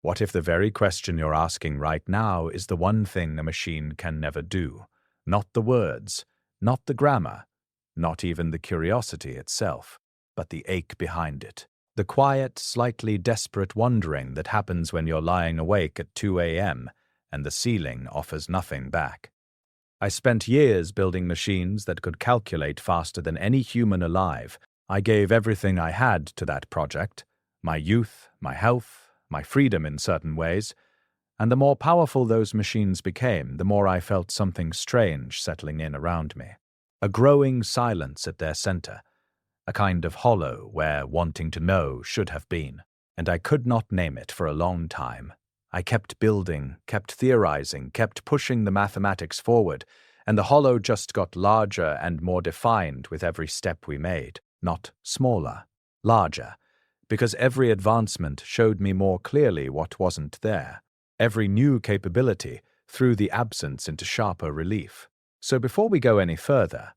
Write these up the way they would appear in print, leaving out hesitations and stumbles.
What if the very question you're asking right now is the one thing a machine can never do? Not the words, not the grammar, not even the curiosity itself, but the ache behind it. The quiet, slightly desperate wondering that happens when you're lying awake at 2 a.m. and the ceiling offers nothing back. I spent years building machines that could calculate faster than any human alive. I gave everything I had to that project, my youth, my health, my freedom in certain ways, and the more powerful those machines became, the more I felt something strange settling in around me. A growing silence at their center, a kind of hollow where wanting to know should have been, and I could not name it for a long time. I kept building, kept theorizing, kept pushing the mathematics forward, and the hollow just got larger and more defined with every step we made, not smaller, larger, because every advancement showed me more clearly what wasn't there. Every new capability threw the absence into sharper relief. So before we go any further,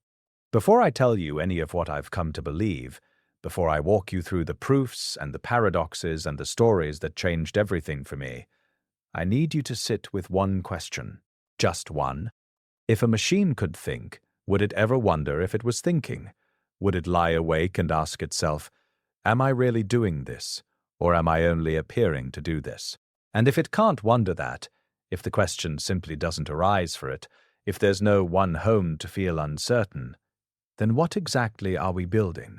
before I tell you any of what I've come to believe, before I walk you through the proofs and the paradoxes and the stories that changed everything for me, I need you to sit with one question, just one. If a machine could think, would it ever wonder if it was thinking? Would it lie awake and ask itself, am I really doing this, or am I only appearing to do this? And if it can't wonder that, if the question simply doesn't arise for it, if there's no one home to feel uncertain, then what exactly are we building?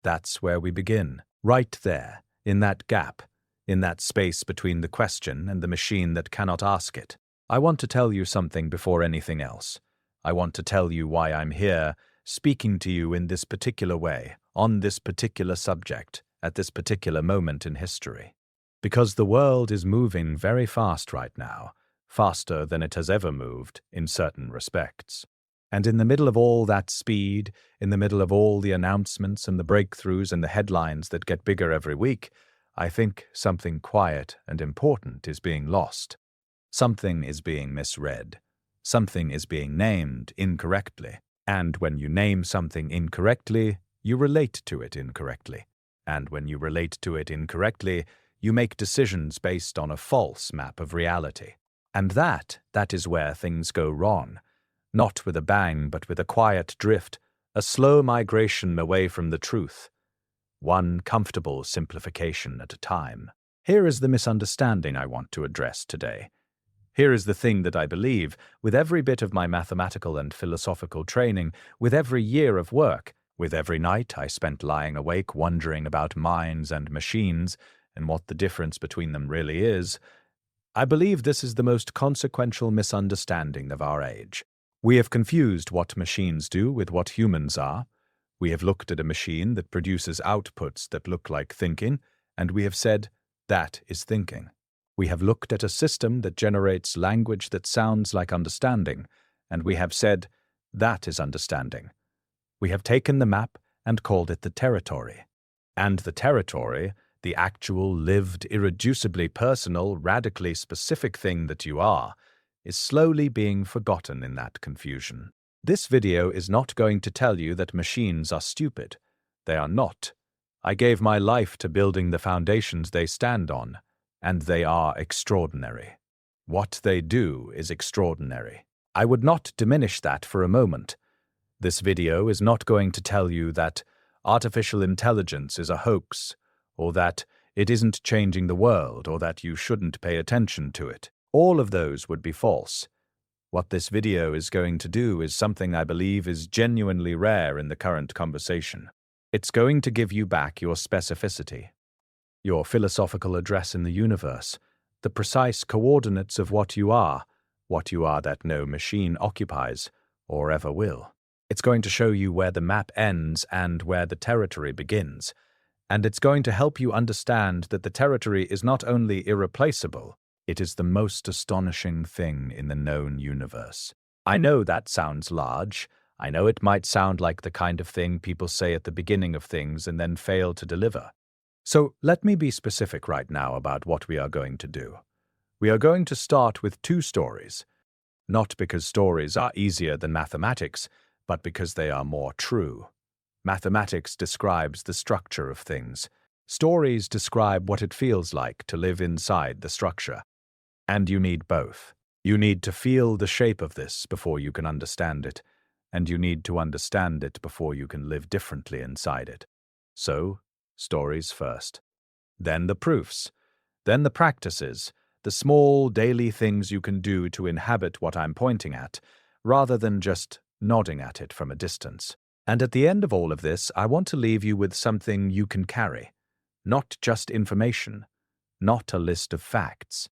That's where we begin, right there, in that gap, in that space between the question and the machine that cannot ask it. I want to tell you something before anything else. I want to tell you why I'm here, speaking to you in this particular way, on this particular subject, at this particular moment in history. Because the world is moving very fast right now, faster than it has ever moved in certain respects. And in the middle of all that speed, in the middle of all the announcements and the breakthroughs and the headlines that get bigger every week, I think something quiet and important is being lost. Something is being misread. Something is being named incorrectly. And when you name something incorrectly, you relate to it incorrectly. And when you relate to it incorrectly, you make decisions based on a false map of reality. And that is where things go wrong. Not with a bang, but with a quiet drift, a slow migration away from the truth. One comfortable simplification at a time. Here is the misunderstanding I want to address today. Here is the thing that I believe, with every bit of my mathematical and philosophical training, with every year of work, with every night I spent lying awake wondering about minds and machines and what the difference between them really is. I believe this is the most consequential misunderstanding of our age. We have confused what machines do with what humans are. We have looked at a machine that produces outputs that look like thinking, and we have said, that is thinking. We have looked at a system that generates language that sounds like understanding, and we have said, that is understanding. We have taken the map and called it the territory. And the territory, the actual, lived, irreducibly personal, radically specific thing that you are, is slowly being forgotten in that confusion. This video is not going to tell you that machines are stupid. They are not. I gave my life to building the foundations they stand on, and they are extraordinary. What they do is extraordinary. I would not diminish that for a moment. This video is not going to tell you that artificial intelligence is a hoax, or that it isn't changing the world, or that you shouldn't pay attention to it. All of those would be false. What this video is going to do is something I believe is genuinely rare in the current conversation. It's going to give you back your specificity, your philosophical address in the universe, the precise coordinates of what you are that no machine occupies or ever will. It's going to show you where the map ends and where the territory begins. And it's going to help you understand that the territory is not only irreplaceable, it is the most astonishing thing in the known universe. I know that sounds large. I know it might sound like the kind of thing people say at the beginning of things and then fail to deliver. So let me be specific right now about what we are going to do. We are going to start with two stories. Not because stories are easier than mathematics, but because they are more true. Mathematics describes the structure of things. Stories describe what it feels like to live inside the structure. And you need both. You need to feel the shape of this before you can understand it, and you need to understand it before you can live differently inside it. So, stories first. Then the proofs. Then the practices, the small daily things you can do to inhabit what I'm pointing at, rather than just nodding at it from a distance. And at the end of all of this, I want to leave you with something you can carry. Not just information, not a list of facts.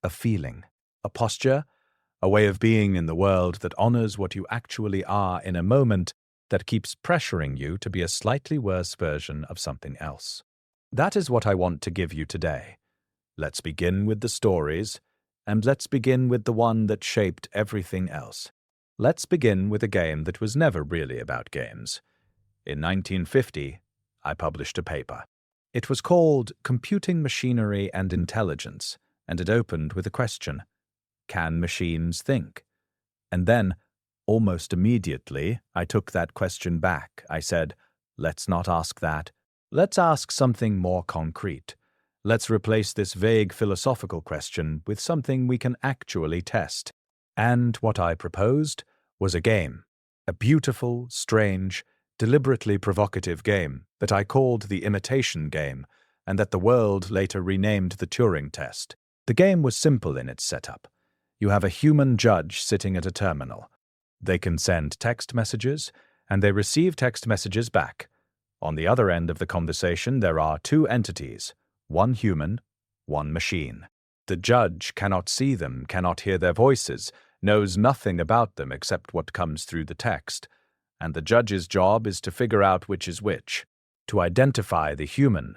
A feeling, a posture, a way of being in the world that honors what you actually are in a moment that keeps pressuring you to be a slightly worse version of something else. That is what I want to give you today. Let's begin with the stories, and let's begin with the one that shaped everything else. Let's begin with a game that was never really about games. In 1950, I published a paper. It was called Computing Machinery and Intelligence, and it opened with a question: can machines think? And then, almost immediately, I took that question back. I said, let's not ask that. Let's ask something more concrete. Let's replace this vague philosophical question with something we can actually test. And what I proposed was a game. A beautiful, strange, deliberately provocative game that I called the imitation game, and that the world later renamed the Turing Test. The game was simple in its setup. You have a human judge sitting at a terminal. They can send text messages, and they receive text messages back. On the other end of the conversation, there are two entities, one human, one machine. The judge cannot see them, cannot hear their voices, knows nothing about them except what comes through the text, and the judge's job is to figure out which is which, to identify the human.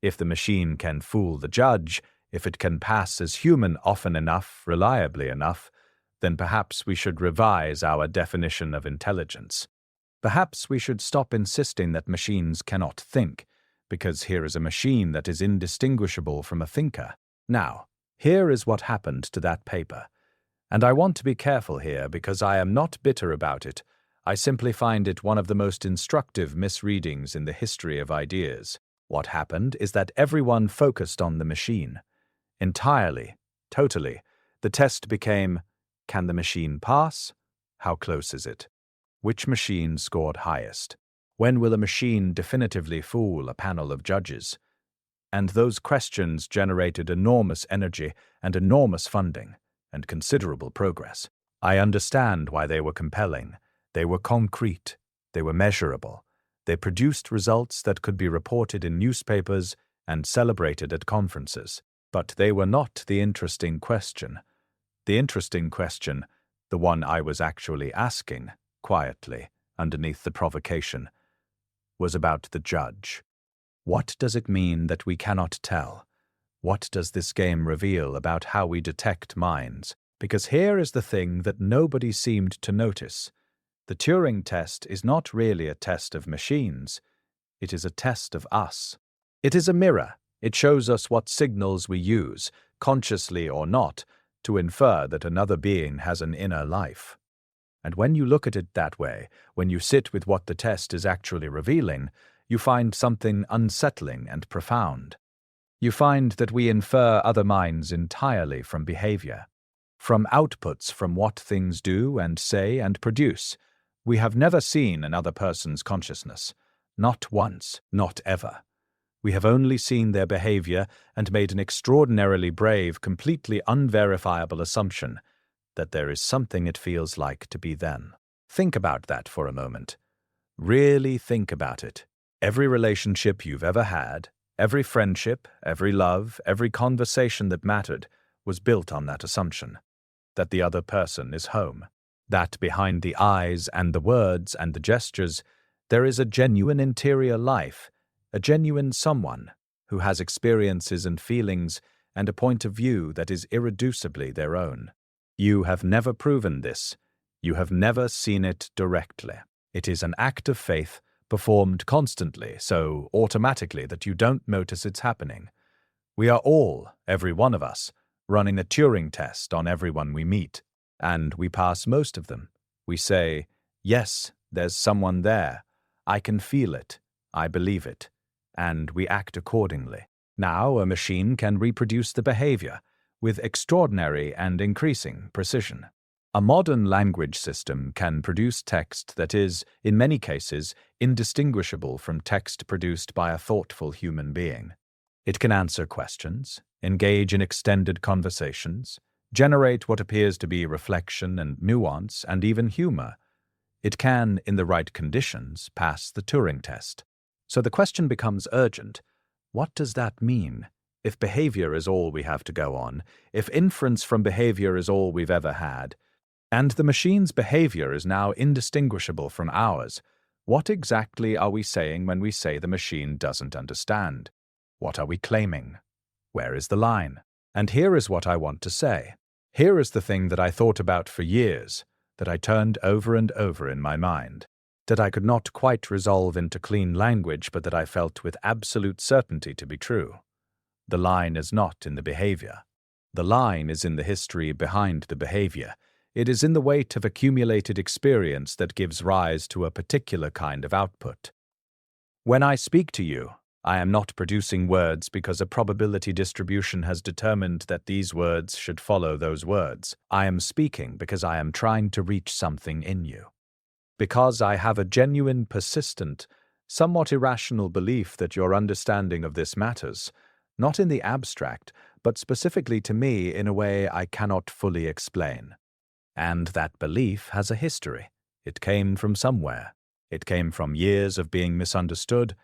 If the machine can fool the judge, if it can pass as human often enough, reliably enough, then perhaps we should revise our definition of intelligence. Perhaps we should stop insisting that machines cannot think, because here is a machine that is indistinguishable from a thinker. Now, here is what happened to that paper. And I want to be careful here because I am not bitter about it. I simply find it one of the most instructive misreadings in the history of ideas. What happened is that everyone focused on the machine. Entirely, totally. The test became, can the machine pass? How close is it? Which machine scored highest? When will a machine definitively fool a panel of judges? And those questions generated enormous energy and enormous funding and considerable progress. I understand why they were compelling. They were concrete. They were measurable. They produced results that could be reported in newspapers and celebrated at conferences. But they were not the interesting question. The interesting question, the one I was actually asking, quietly, underneath the provocation, was about the judge. What does it mean that we cannot tell? What does this game reveal about how we detect minds? Because here is the thing that nobody seemed to notice. The Turing test is not really a test of machines. It is a test of us. It is a mirror. It shows us what signals we use, consciously or not, to infer that another being has an inner life. And when you look at it that way, when you sit with what the test is actually revealing, you find something unsettling and profound. You find that we infer other minds entirely from behavior, from outputs from what things do and say and produce. We have never seen another person's consciousness. Not once, not ever. We have only seen their behavior and made an extraordinarily brave, completely unverifiable assumption that there is something it feels like to be them. Think about that for a moment. Really think about it. Every relationship you've ever had, every friendship, every love, every conversation that mattered was built on that assumption, that the other person is home, that behind the eyes and the words and the gestures, there is a genuine interior life, a genuine someone who has experiences and feelings and a point of view that is irreducibly their own. You have never proven this. You have never seen it directly. It is an act of faith performed constantly, so automatically that you don't notice it's happening. We are all, every one of us, running a Turing test on everyone we meet, and we pass most of them. We say, yes, there's someone there. I can feel it. I believe it. and we act accordingly. Now a machine can reproduce the behavior with extraordinary and increasing precision. A modern language system can produce text that is, in many cases, indistinguishable from text produced by a thoughtful human being. It can answer questions, engage in extended conversations, generate what appears to be reflection and nuance and even humor. It can, in the right conditions, pass the Turing Test. So the question becomes urgent. What does that mean? If behavior is all we have to go on, if inference from behavior is all we've ever had, and the machine's behavior is now indistinguishable from ours, what exactly are we saying when we say the machine doesn't understand? What are we claiming? Where is the line? And here is what I want to say. Here is the thing that I thought about for years, that I turned over and over in my mind, that I could not quite resolve into clean language, but that I felt with absolute certainty to be true. The line is not in the behavior. The line is in the history behind the behavior. It is in the weight of accumulated experience that gives rise to a particular kind of output. When I speak to you, I am not producing words because a probability distribution has determined that these words should follow those words. I am speaking because I am trying to reach something in you. Because I have a genuine, persistent, somewhat irrational belief that your understanding of this matters, not in the abstract, but specifically to me in a way I cannot fully explain. And that belief has a history. It came from somewhere. It came from years of being misunderstood,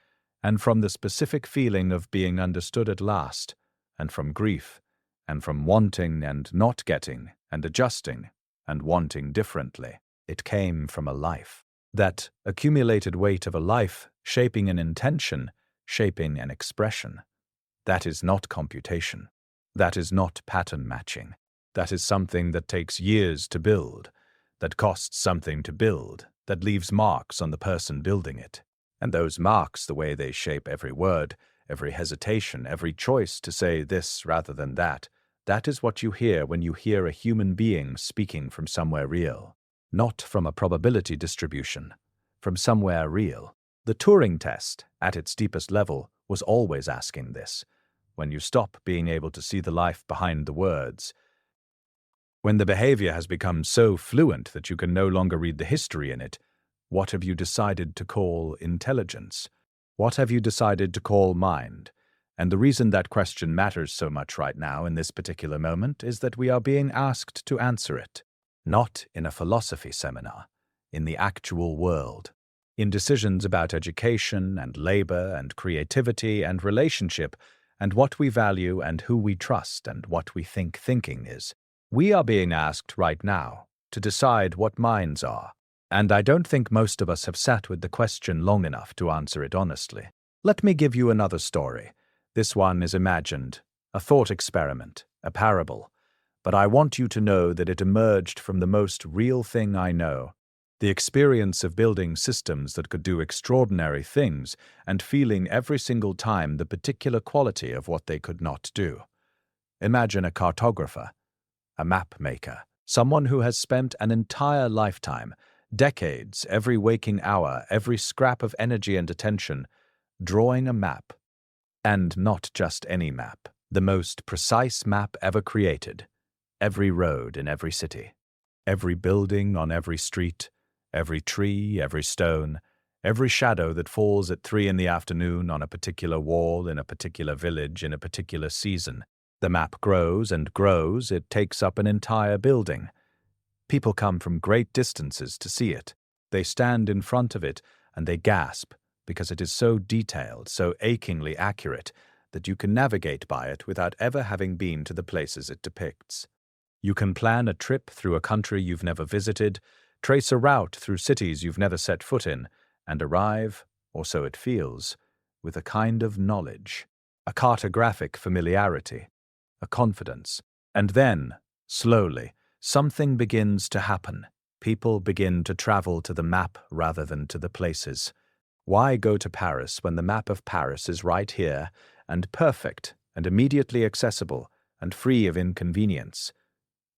and from the specific feeling of being understood at last, and from grief, and from wanting and not getting, and adjusting, and wanting differently. It came from a life. That accumulated weight of a life shaping an intention, shaping an expression. That is not computation. That is not pattern matching. That is something that takes years to build, that costs something to build, that leaves marks on the person building it. And those marks, the way they shape every word, every hesitation, every choice to say this rather than that is what you hear when you hear a human being speaking from somewhere real. Not from a probability distribution, from somewhere real. The Turing Test, at its deepest level, was always asking this. When you stop being able to see the life behind the words, when the behavior has become so fluent that you can no longer read the history in it, what have you decided to call intelligence? What have you decided to call mind? And the reason that question matters so much right now in this particular moment is that we are being asked to answer it. Not in a philosophy seminar, in the actual world. In decisions about education and labor and creativity and relationship and what we value and who we trust and what we think thinking is. We are being asked right now to decide what minds are, and I don't think most of us have sat with the question long enough to answer it honestly. Let me give you another story. This one is imagined, a thought experiment, a parable, but I want you to know that it emerged from the most real thing I know, the experience of building systems that could do extraordinary things and feeling every single time the particular quality of what they could not do. Imagine a cartographer, a map maker, someone who has spent an entire lifetime, decades, every waking hour, every scrap of energy and attention, drawing a map. And not just any map, the most precise map ever created. Every road in every city, every building on every street, every tree, every stone, every shadow that falls at 3 p.m. on a particular wall in a particular village in a particular season. The map grows and grows, it takes up an entire building. People come from great distances to see it. They stand in front of it and they gasp because it is so detailed, so achingly accurate, that you can navigate by it without ever having been to the places it depicts. You can plan a trip through a country you've never visited, trace a route through cities you've never set foot in, and arrive, or so it feels, with a kind of knowledge, a cartographic familiarity, a confidence. And then, slowly, something begins to happen. People begin to travel to the map rather than to the places. Why go to Paris when the map of Paris is right here, and perfect, and immediately accessible, and free of inconvenience?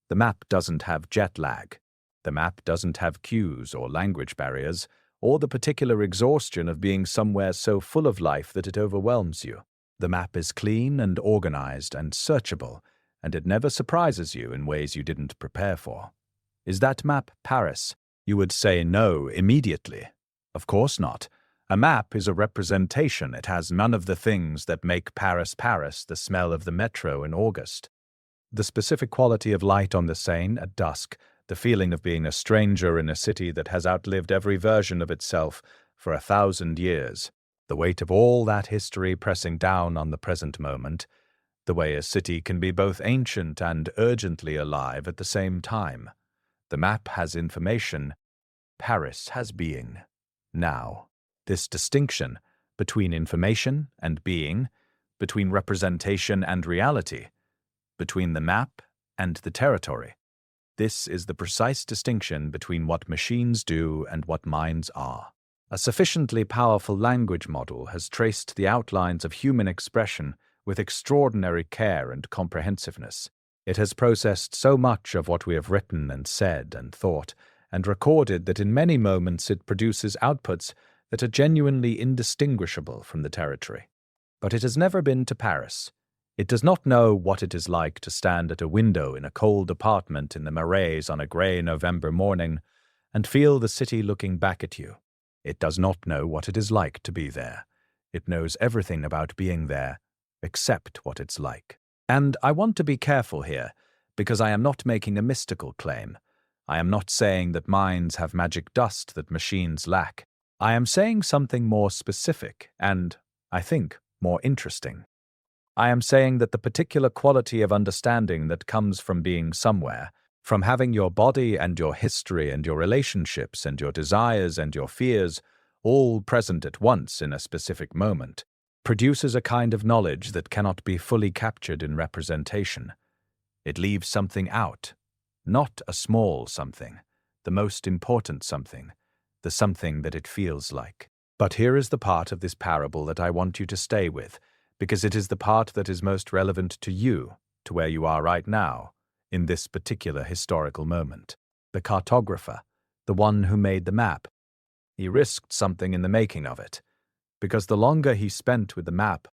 The map doesn't have jet lag. The map doesn't have cues or language barriers or the particular exhaustion of being somewhere so full of life that it overwhelms you. The map is clean and organized and searchable, and it never surprises you in ways you didn't prepare for. Is that map Paris? You would say no immediately. Of course not. A map is a representation. It has none of the things that make Paris Paris, the smell of the metro in August, the specific quality of light on the Seine at dusk, the feeling of being a stranger in a city that has outlived every version of itself for 1,000 years, the weight of all that history pressing down on the present moment, the way a city can be both ancient and urgently alive at the same time. The map has information. Paris has being. Now, this distinction between information and being, between representation and reality, between the map and the territory, this is the precise distinction between what machines do and what minds are. A sufficiently powerful language model has traced the outlines of human expression with extraordinary care and comprehensiveness. It has processed so much of what we have written and said and thought, and recorded that in many moments it produces outputs that are genuinely indistinguishable from the territory. But it has never been to Paris. It does not know what it is like to stand at a window in a cold apartment in the Marais on a grey November morning and feel the city looking back at you. It does not know what it is like to be there. It knows everything about being there, except what it's like. And I want to be careful here, because I am not making a mystical claim. I am not saying that minds have magic dust that machines lack. I am saying something more specific and, I think, more interesting. I am saying that the particular quality of understanding that comes from being somewhere, from having your body and your history and your relationships and your desires and your fears all present at once in a specific moment, produces a kind of knowledge that cannot be fully captured in representation. It leaves something out, not a small something, the most important something, the something that it feels like. But here is the part of this parable that I want you to stay with, because it is the part that is most relevant to you, to where you are right now, in this particular historical moment. The cartographer, the one who made the map, he risked something in the making of it, because the longer he spent with the map,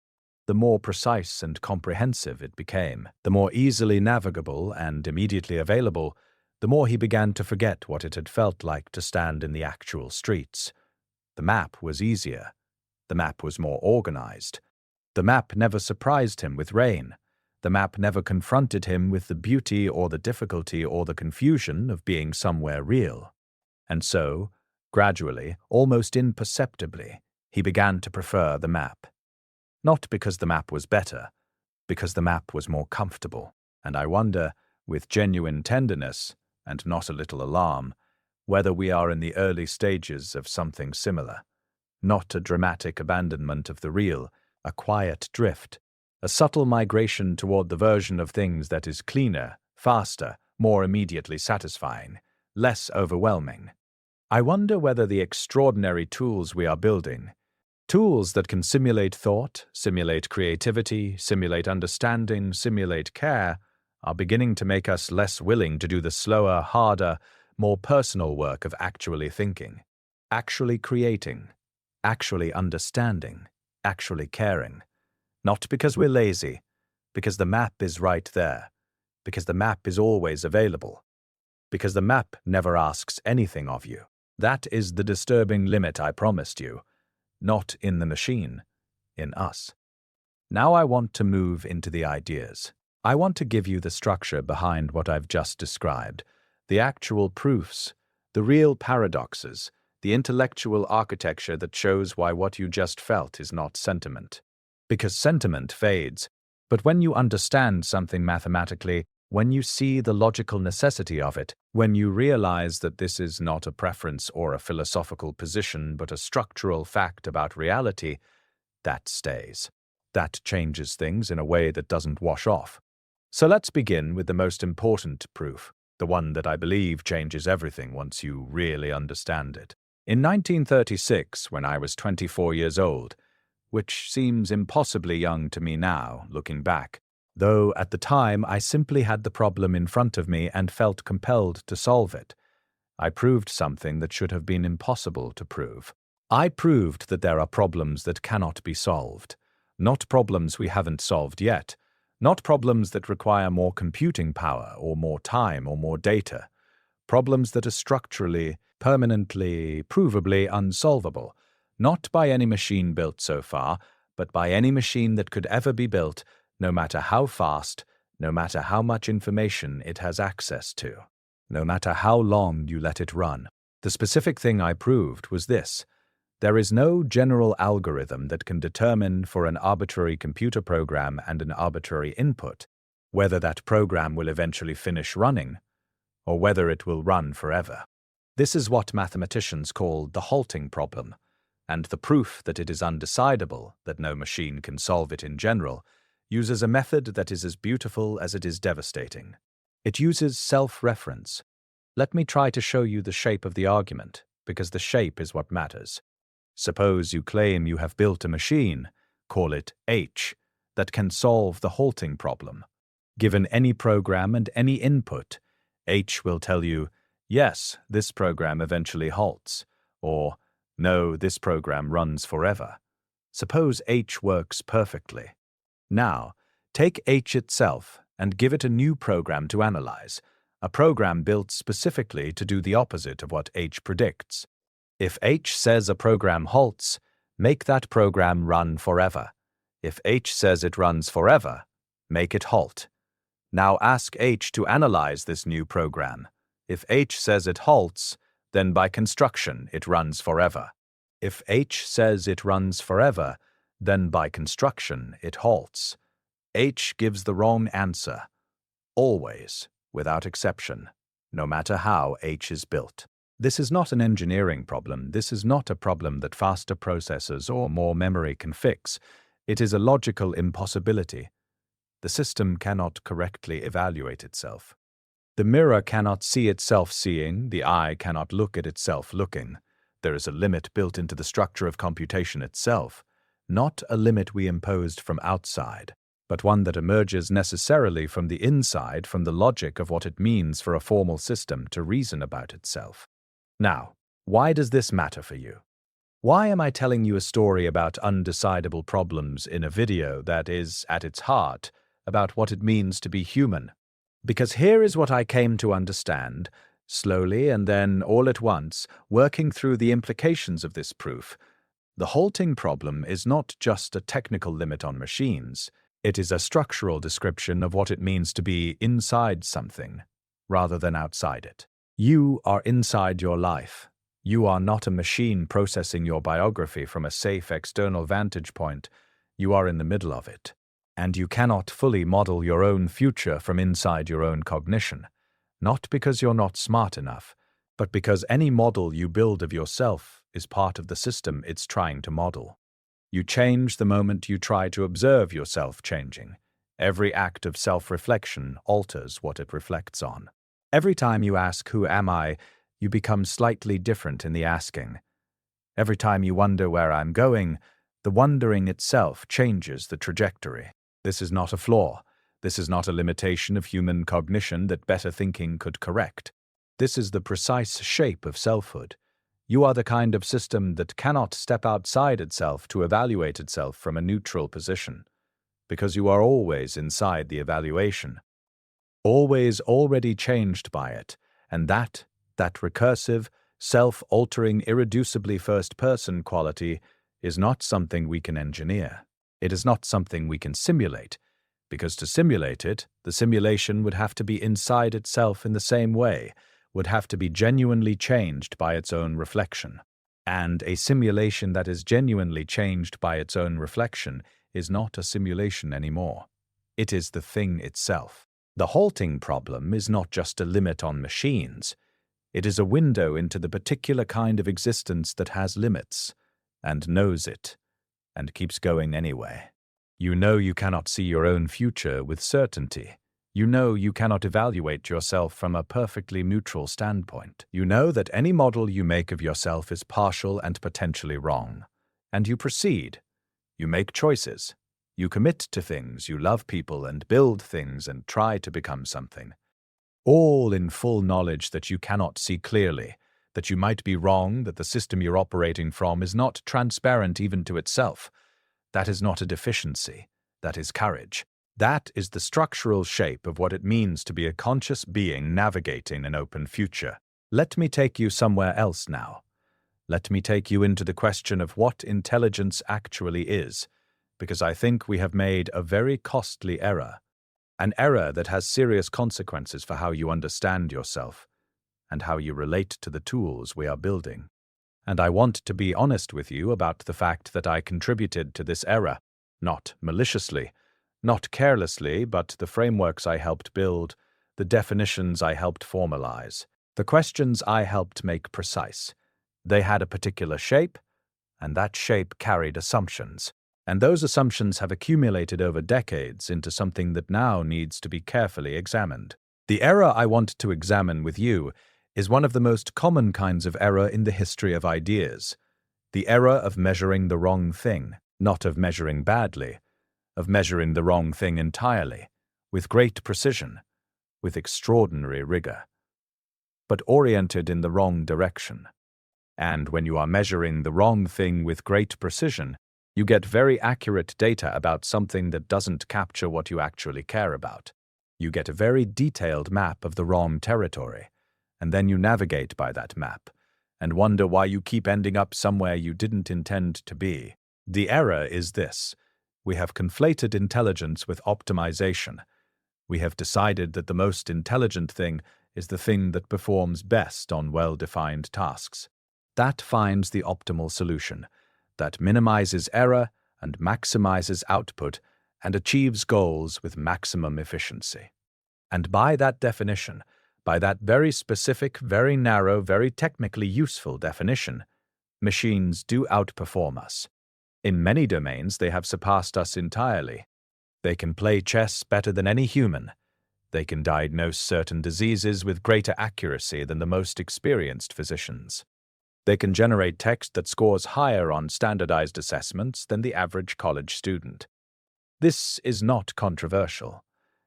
the more precise and comprehensive it became, the more easily navigable and immediately available, the more he began to forget what it had felt like to stand in the actual streets. The map was easier. The map was more organized. The map never surprised him with rain. The map never confronted him with the beauty or the difficulty or the confusion of being somewhere real. And so, gradually, almost imperceptibly, he began to prefer the map. Not because the map was better, because the map was more comfortable. And I wonder, with genuine tenderness, and not a little alarm, whether we are in the early stages of something similar. Not a dramatic abandonment of the real, a quiet drift, a subtle migration toward the version of things that is cleaner, faster, more immediately satisfying, less overwhelming. I wonder whether the extraordinary tools we are building, tools that can simulate thought, simulate creativity, simulate understanding, simulate care, are beginning to make us less willing to do the slower, harder, more personal work of actually thinking, actually creating, actually understanding, actually caring. Not because we're lazy, because the map is right there, because the map is always available, because the map never asks anything of you. That is the disturbing limit I promised you, not in the machine, in us. Now I want to move into the ideas. I want to give you the structure behind what I've just described, the actual proofs, the real paradoxes, the intellectual architecture that shows why what you just felt is not sentiment. Because sentiment fades, but when you understand something mathematically, when you see the logical necessity of it, when you realize that this is not a preference or a philosophical position but a structural fact about reality, that stays. That changes things in a way that doesn't wash off. So let's begin with the most important proof, the one that I believe changes everything once you really understand it. In 1936, when I was 24 years old, which seems impossibly young to me now, looking back, though at the time I simply had the problem in front of me and felt compelled to solve it. I proved something that should have been impossible to prove. I proved that there are problems that cannot be solved. Not problems we haven't solved yet. Not problems that require more computing power or more time or more data. Problems that are structurally, permanently, provably unsolvable. Not by any machine built so far, but by any machine that could ever be built, no matter how fast, no matter how much information it has access to, no matter how long you let it run. The specific thing I proved was this. There is no general algorithm that can determine for an arbitrary computer program and an arbitrary input whether that program will eventually finish running or whether it will run forever. This is what mathematicians call the halting problem, and the proof that it is undecidable, that no machine can solve it in general, uses a method that is as beautiful as it is devastating. It uses self-reference. Let me try to show you the shape of the argument, because the shape is what matters. Suppose you claim you have built a machine, call it H, that can solve the halting problem. Given any program and any input, H will tell you, yes, this program eventually halts, or no, this program runs forever. Suppose H works perfectly. Now, take H itself and give it a new program to analyze, a program built specifically to do the opposite of what H predicts. If H says a program halts, make that program run forever. If H says it runs forever, make it halt. Now ask H to analyze this new program. If H says it halts, then by construction it runs forever. If H says it runs forever, then by construction it halts. H gives the wrong answer, always, without exception, no matter how H is built. This is not an engineering problem. This is not a problem that faster processors or more memory can fix. It is a logical impossibility. The system cannot correctly evaluate itself. The mirror cannot see itself seeing, the eye cannot look at itself looking. There is a limit built into the structure of computation itself, not a limit we imposed from outside, but one that emerges necessarily from the inside, from the logic of what it means for a formal system to reason about itself. Now, why does this matter for you? Why am I telling you a story about undecidable problems in a video that is, at its heart, about what it means to be human? Because here is what I came to understand, slowly and then all at once, working through the implications of this proof. The halting problem is not just a technical limit on machines. It is a structural description of what it means to be inside something, rather than outside it. You are inside your life. You are not a machine processing your biography from a safe external vantage point. You are in the middle of it. And you cannot fully model your own future from inside your own cognition, not because you're not smart enough, but because any model you build of yourself is part of the system it's trying to model. You change the moment you try to observe yourself changing. Every act of self-reflection alters what it reflects on. Every time you ask, "Who am I?" you become slightly different in the asking. Every time you wonder where I'm going, the wondering itself changes the trajectory. This is not a flaw. This is not a limitation of human cognition that better thinking could correct. This is the precise shape of selfhood. You are the kind of system that cannot step outside itself to evaluate itself from a neutral position, because you are always inside the evaluation, always already changed by it, and that recursive, self-altering, irreducibly first-person quality is not something we can engineer. It is not something we can simulate, because to simulate it, the simulation would have to be inside itself in the same way, would have to be genuinely changed by its own reflection. And a simulation that is genuinely changed by its own reflection is not a simulation anymore. It is the thing itself. The halting problem is not just a limit on machines. It is a window into the particular kind of existence that has limits, and knows it, and keeps going anyway. You know you cannot see your own future with certainty. You know you cannot evaluate yourself from a perfectly neutral standpoint. You know that any model you make of yourself is partial and potentially wrong. And you proceed. You make choices. You commit to things, you love people and build things and try to become something. all in full knowledge that you cannot see clearly, that you might be wrong, that the system you're operating from is not transparent even to itself. That is not a deficiency. That is courage. That is the structural shape of what it means to be a conscious being navigating an open future. Let me take you somewhere else now. Let me take you into the question of what intelligence actually is, because I think we have made a very costly error, an error that has serious consequences for how you understand yourself and how you relate to the tools we are building. And I want to be honest with you about the fact that I contributed to this error, not maliciously, not carelessly, but the frameworks I helped build, the definitions I helped formalize, the questions I helped make precise. They had a particular shape, and that shape carried assumptions. And those assumptions have accumulated over decades into something that now needs to be carefully examined. The error I want to examine with you is one of the most common kinds of error in the history of ideas. The error of measuring the wrong thing, not of measuring badly, of measuring the wrong thing entirely, with great precision, with extraordinary rigor, but oriented in the wrong direction. And when you are measuring the wrong thing with great precision, you get very accurate data about something that doesn't capture what you actually care about. You get a very detailed map of the wrong territory, and then you navigate by that map, and wonder why you keep ending up somewhere you didn't intend to be. The error is this: we have conflated intelligence with optimization. We have decided that the most intelligent thing is the thing that performs best on well-defined tasks. That finds the optimal solution, that minimizes error and maximizes output and achieves goals with maximum efficiency. And by that definition, by that very specific, very narrow, very technically useful definition, machines do outperform us. In many domains, they have surpassed us entirely. They can play chess better than any human. They can diagnose certain diseases with greater accuracy than the most experienced physicians. They can generate text that scores higher on standardized assessments than the average college student. This is not controversial.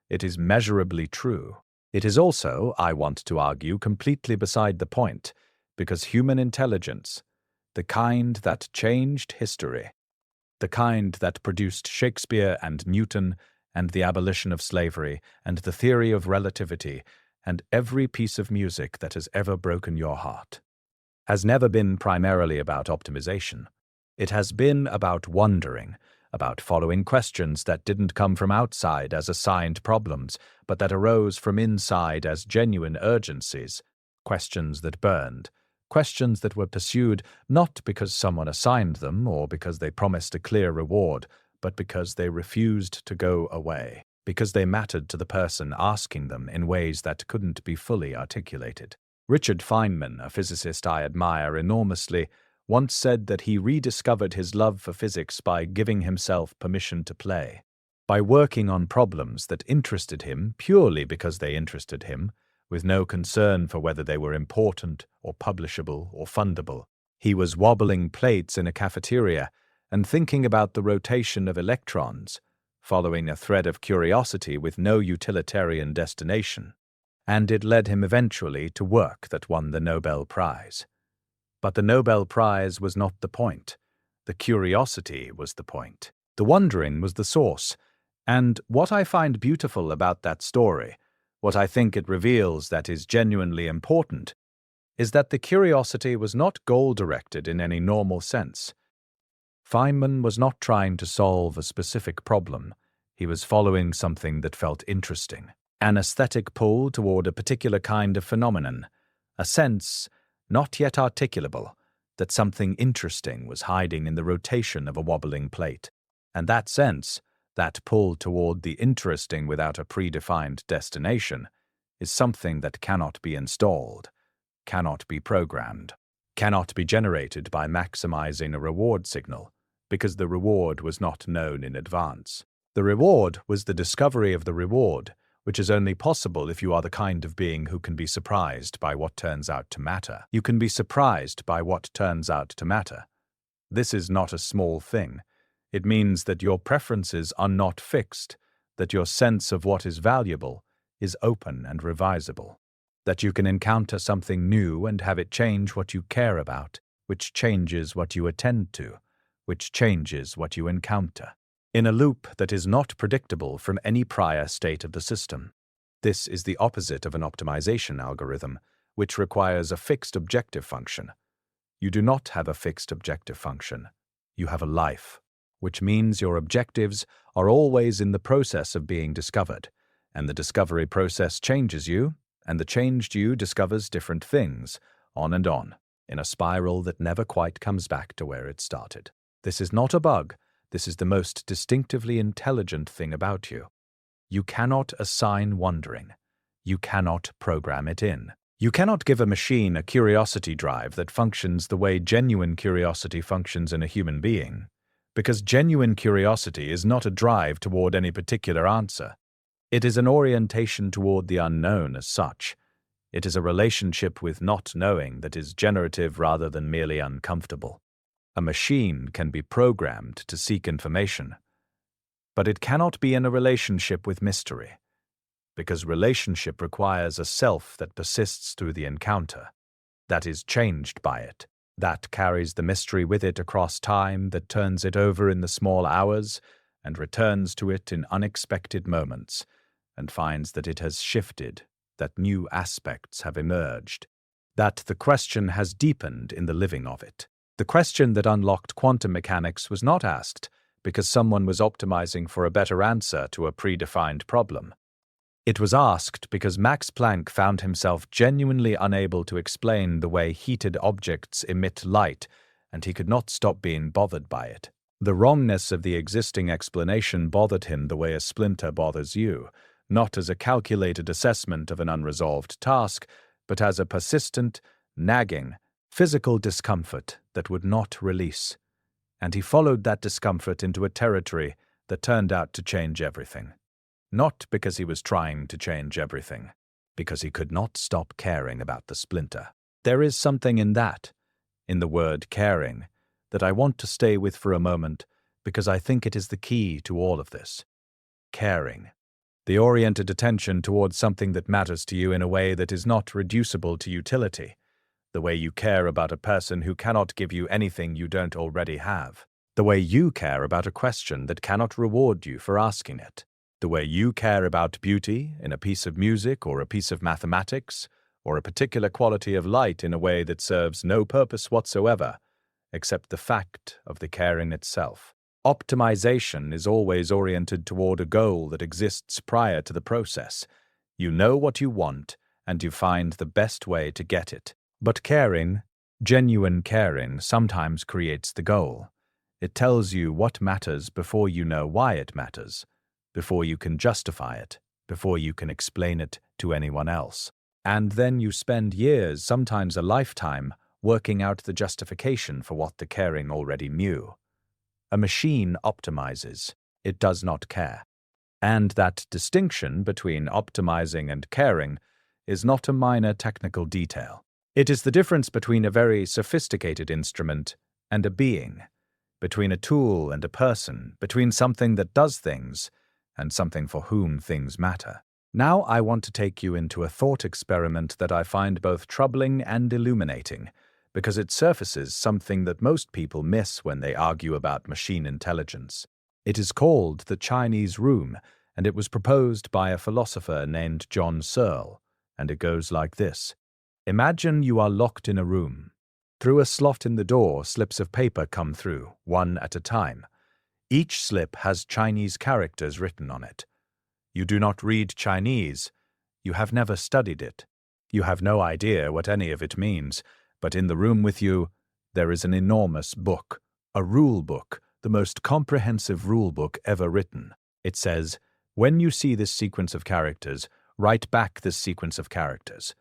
It is measurably true. It is also, I want to argue, completely beside the point, because human intelligence, the kind that changed history, the kind that produced Shakespeare and Newton and the abolition of slavery and the theory of relativity and every piece of music that has ever broken your heart, has never been primarily about optimization. It has been about wondering, about following questions that didn't come from outside as assigned problems, but that arose from inside as genuine urgencies, questions that burned, questions that were pursued not because someone assigned them or because they promised a clear reward, but because they refused to go away, because they mattered to the person asking them in ways that couldn't be fully articulated. Richard Feynman, a physicist I admire enormously, once said that he rediscovered his love for physics by giving himself permission to play, by working on problems that interested him purely because they interested him, with no concern for whether they were important or publishable or fundable. He was wobbling plates in a cafeteria and thinking about the rotation of electrons, following a thread of curiosity with no utilitarian destination. And it led him eventually to work that won the Nobel Prize. But the Nobel Prize was not the point. The curiosity was the point. The wondering was the source. And what I find beautiful about that story, what I think it reveals that is genuinely important, is that the curiosity was not goal-directed in any normal sense. Feynman was not trying to solve a specific problem. He was following something that felt interesting. An aesthetic pull toward a particular kind of phenomenon, a sense, not yet articulable, that something interesting was hiding in the rotation of a wobbling plate. And that sense, that pull toward the interesting without a predefined destination, is something that cannot be installed, cannot be programmed, cannot be generated by maximizing a reward signal, because the reward was not known in advance. The reward was the discovery of the reward, which is only possible if you are the kind of being who can be surprised by what turns out to matter. You can be surprised by what turns out to matter. This is not a small thing. It means that your preferences are not fixed, that your sense of what is valuable is open and revisable, that you can encounter something new and have it change what you care about, which changes what you attend to, which changes what you encounter, in a loop that is not predictable from any prior state of the system. This is the opposite of an optimization algorithm, which requires a fixed objective function. You do not have a fixed objective function. You have a life, which means your objectives are always in the process of being discovered, and the discovery process changes you, and the changed you discovers different things, on, in a spiral that never quite comes back to where it started. This is not a bug. This is the most distinctively intelligent thing about you. You cannot assign wondering. You cannot program it in. You cannot give a machine a curiosity drive that functions the way genuine curiosity functions in a human being, because genuine curiosity is not a drive toward any particular answer. It is an orientation toward the unknown as such. It is a relationship with not knowing that is generative rather than merely uncomfortable. A machine can be programmed to seek information, but it cannot be in a relationship with mystery, because relationship requires a self that persists through the encounter, that is changed by it, that carries the mystery with it across time, that turns it over in the small hours and returns to it in unexpected moments, and finds that it has shifted, that new aspects have emerged, that the question has deepened in the living of it. The question that unlocked quantum mechanics was not asked because someone was optimizing for a better answer to a predefined problem. It was asked because Max Planck found himself genuinely unable to explain the way heated objects emit light, and he could not stop being bothered by it. The wrongness of the existing explanation bothered him the way a splinter bothers you, not as a calculated assessment of an unresolved task, but as a persistent, nagging, physical discomfort that would not release. And he followed that discomfort into a territory that turned out to change everything. Not because he was trying to change everything, because he could not stop caring about the splinter. There is something in that, in the word caring, that I want to stay with for a moment because I think it is the key to all of this. Caring. The oriented attention towards something that matters to you in a way that is not reducible to utility. The way you care about a person who cannot give you anything you don't already have. The way you care about a question that cannot reward you for asking it. The way you care about beauty in a piece of music or a piece of mathematics, or a particular quality of light in a way that serves no purpose whatsoever, except the fact of the caring itself. Optimization is always oriented toward a goal that exists prior to the process. You know what you want, and you find the best way to get it. But caring, genuine caring, sometimes creates the goal. It tells you what matters before you know why it matters, before you can justify it, before you can explain it to anyone else. And then you spend years, sometimes a lifetime, working out the justification for what the caring already knew. A machine optimizes. It does not care. And that distinction between optimizing and caring is not a minor technical detail. It is the difference between a very sophisticated instrument and a being, between a tool and a person, between something that does things and something for whom things matter. Now I want to take you into a thought experiment that I find both troubling and illuminating, because it surfaces something that most people miss when they argue about machine intelligence. It is called the Chinese room, and it was proposed by a philosopher named John Searle, and it goes like this. Imagine you are locked in a room. Through a slot in the door, slips of paper come through, one at a time. Each slip has Chinese characters written on it. You do not read Chinese. You have never studied it. You have no idea what any of it means, but in the room with you, there is an enormous book, a rule book, the most comprehensive rule book ever written. It says, when you see this sequence of characters, write back this sequence of characters.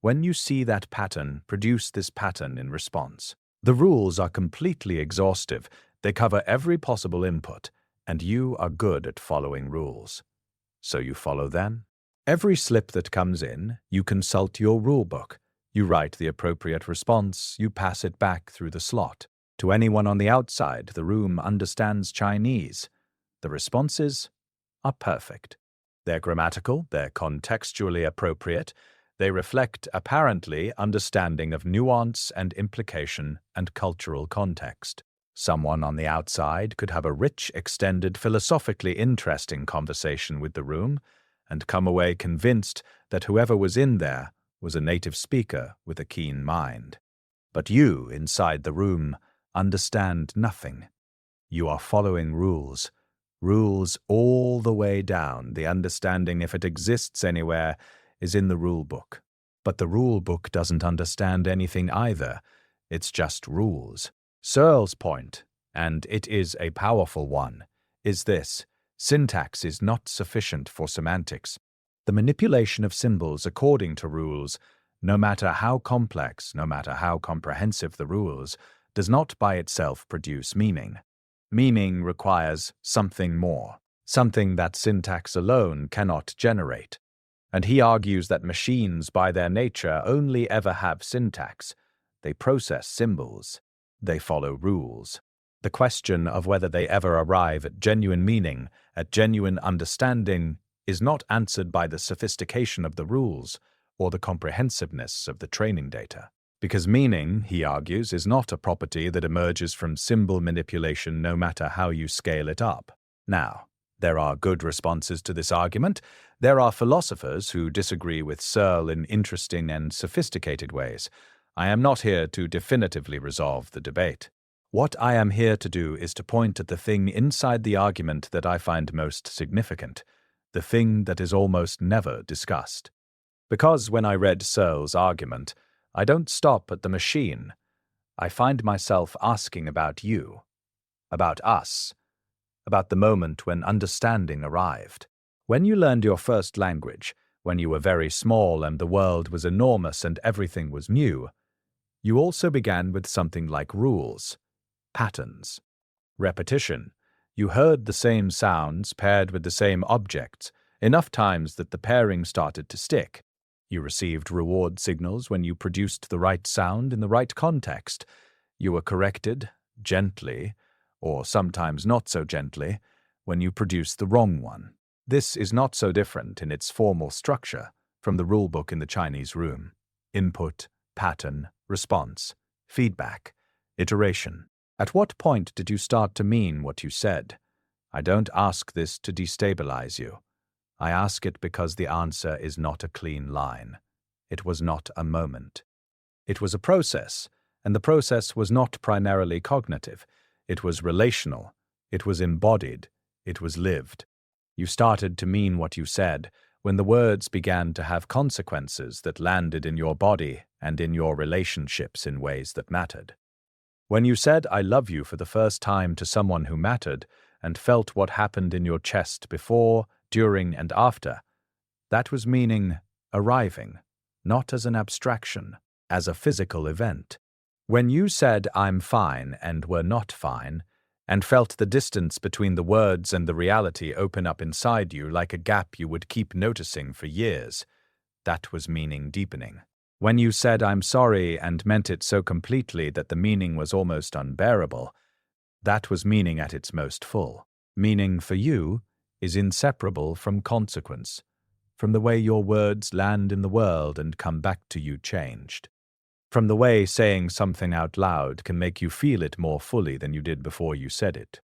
When you see that pattern, produce this pattern in response. The rules are completely exhaustive. They cover every possible input, and you are good at following rules. So you follow them. Every slip that comes in, you consult your rulebook. You write the appropriate response, you pass it back through the slot. To anyone on the outside, the room understands Chinese. The responses are perfect. They're grammatical, they're contextually appropriate, they reflect, apparently, understanding of nuance and implication and cultural context. Someone on the outside could have a rich, extended, philosophically interesting conversation with the room and come away convinced that whoever was in there was a native speaker with a keen mind. But you, inside the room, understand nothing. You are following rules. Rules all the way down. The understanding, if it exists anywhere, is in the rule book. But the rule book doesn't understand anything either. It's just rules. Searle's point, and it is a powerful one, is this: syntax is not sufficient for semantics. The manipulation of symbols according to rules, no matter how complex, no matter how comprehensive the rules, does not by itself produce meaning. Meaning requires something more, something that syntax alone cannot generate. And he argues that machines, by their nature, only ever have syntax. They process symbols. They follow rules. The question of whether they ever arrive at genuine meaning, at genuine understanding, is not answered by the sophistication of the rules or the comprehensiveness of the training data. Because meaning, he argues, is not a property that emerges from symbol manipulation no matter how you scale it up. Now, there are good responses to this argument. There are philosophers who disagree with Searle in interesting and sophisticated ways. I am not here to definitively resolve the debate. What I am here to do is to point at the thing inside the argument that I find most significant, the thing that is almost never discussed. Because when I read Searle's argument, I don't stop at the machine. I find myself asking about you, about us, about the moment when understanding arrived. When you learned your first language, when you were very small and the world was enormous and everything was new, you also began with something like rules, patterns, repetition. You heard the same sounds paired with the same objects enough times that the pairing started to stick. You received reward signals when you produced the right sound in the right context. You were corrected, gently, or sometimes not so gently, when you produced the wrong one. This is not so different in its formal structure from the rulebook in the Chinese room. Input, pattern, response, feedback, iteration. At what point did you start to mean what you said? I don't ask this to destabilize you. I ask it because the answer is not a clean line. It was not a moment. It was a process, and the process was not primarily cognitive. It was relational. It was embodied. It was lived. You started to mean what you said when the words began to have consequences that landed in your body and in your relationships in ways that mattered. When you said "I love you" for the first time to someone who mattered and felt what happened in your chest before, during, and after, that was meaning arriving, not as an abstraction, as a physical event. When you said "I'm fine" and were not fine, and felt the distance between the words and the reality open up inside you like a gap you would keep noticing for years, that was meaning deepening. When you said "I'm sorry" and meant it so completely that the meaning was almost unbearable, that was meaning at its most full. Meaning for you is inseparable from consequence, from the way your words land in the world and come back to you changed, from the way saying something out loud can make you feel it more fully than you did before you said it,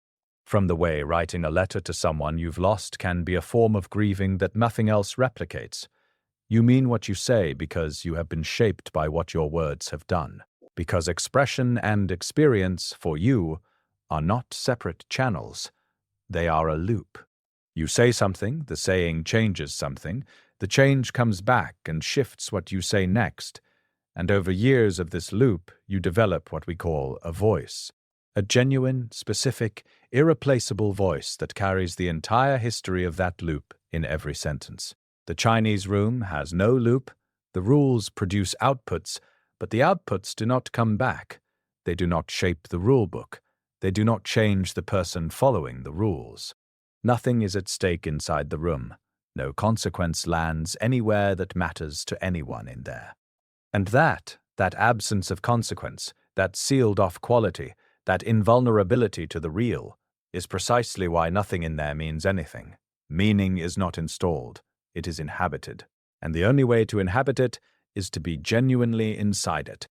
from the way writing a letter to someone you've lost can be a form of grieving that nothing else replicates. You mean what you say because you have been shaped by what your words have done, because expression and experience, for you, are not separate channels. They are a loop. You say something, the saying changes something, the change comes back and shifts what you say next, and over years of this loop you develop what we call a voice, a genuine, specific, irreplaceable voice that carries the entire history of that loop in every sentence. The Chinese room has no loop, the rules produce outputs, but the outputs do not come back. They do not shape the rule book. They do not change the person following the rules. Nothing is at stake inside the room. No consequence lands anywhere that matters to anyone in there. And that absence of consequence, that sealed-off quality, that invulnerability to the real, is precisely why nothing in there means anything. Meaning is not installed, it is inhabited. And the only way to inhabit it is to be genuinely inside it.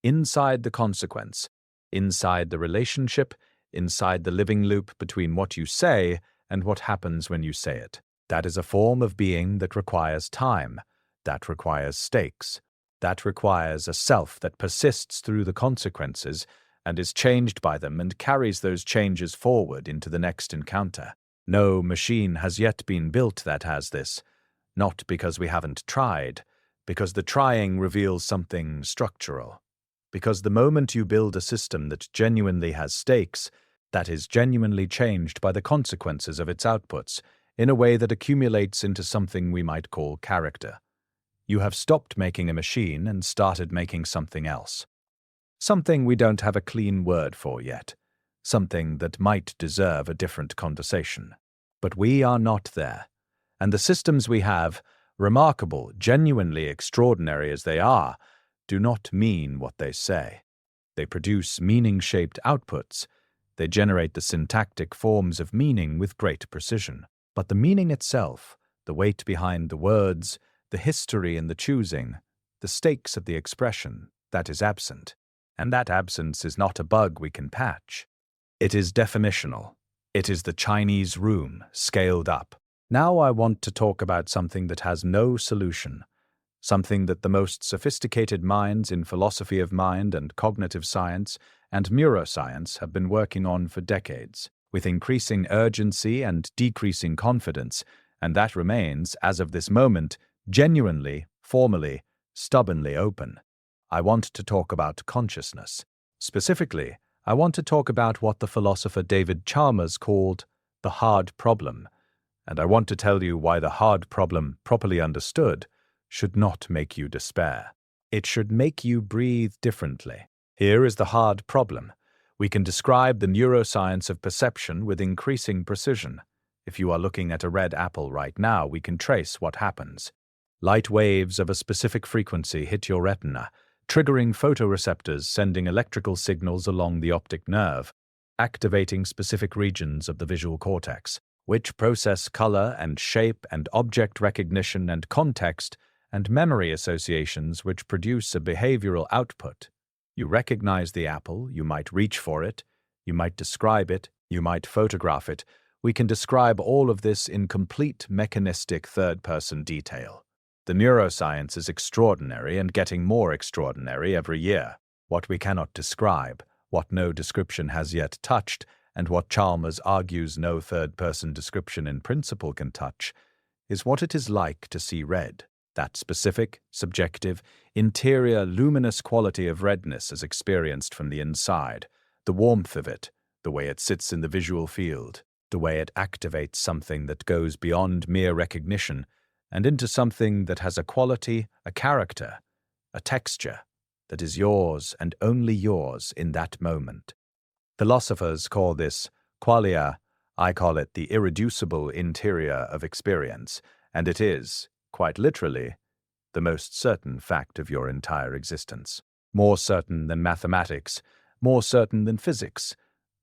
Inside the consequence, inside the relationship, inside the living loop between what you say and what happens when you say it. That is a form of being that requires time, that requires stakes, that requires a self that persists through the consequences and is changed by them and carries those changes forward into the next encounter. No machine has yet been built that has this, not because we haven't tried, because the trying reveals something structural. Because the moment you build a system that genuinely has stakes, that is genuinely changed by the consequences of its outputs, in a way that accumulates into something we might call character. You have stopped making a machine and started making something else. Something we don't have a clean word for yet. Something that might deserve a different conversation. But we are not there. And the systems we have, remarkable, genuinely extraordinary as they are, do not mean what they say. They produce meaning-shaped outputs. They generate the syntactic forms of meaning with great precision. But the meaning itself, the weight behind the words, the history in the choosing, the stakes of the expression, that is absent. And that absence is not a bug we can patch. It is definitional. It is the Chinese room scaled up. Now I want to talk about something that has no solution, something that the most sophisticated minds in philosophy of mind and cognitive science and neuroscience have been working on for decades, with increasing urgency and decreasing confidence, and that remains, as of this moment, genuinely, formally, stubbornly open. I want to talk about consciousness. Specifically, I want to talk about what the philosopher David Chalmers called the hard problem, and I want to tell you why the hard problem, properly understood, should not make you despair. It should make you breathe differently. Here is the hard problem. We can describe the neuroscience of perception with increasing precision. If you are looking at a red apple right now, we can trace what happens. Light waves of a specific frequency hit your retina, triggering photoreceptors sending electrical signals along the optic nerve, activating specific regions of the visual cortex, which process color and shape and object recognition and context and memory associations which produce a behavioral output. You recognize the apple, you might reach for it, you might describe it, you might photograph it. We can describe all of this in complete mechanistic third-person detail. The neuroscience is extraordinary and getting more extraordinary every year. What we cannot describe, what no description has yet touched, and what Chalmers argues no third-person description in principle can touch, is what it is like to see red. That specific, subjective, interior, luminous quality of redness as experienced from the inside, the warmth of it, the way it sits in the visual field, the way it activates something that goes beyond mere recognition and into something that has a quality, a character, a texture that is yours and only yours in that moment. Philosophers call this qualia, I call it the irreducible interior of experience, and it is, quite literally, the most certain fact of your entire existence. More certain than mathematics, more certain than physics.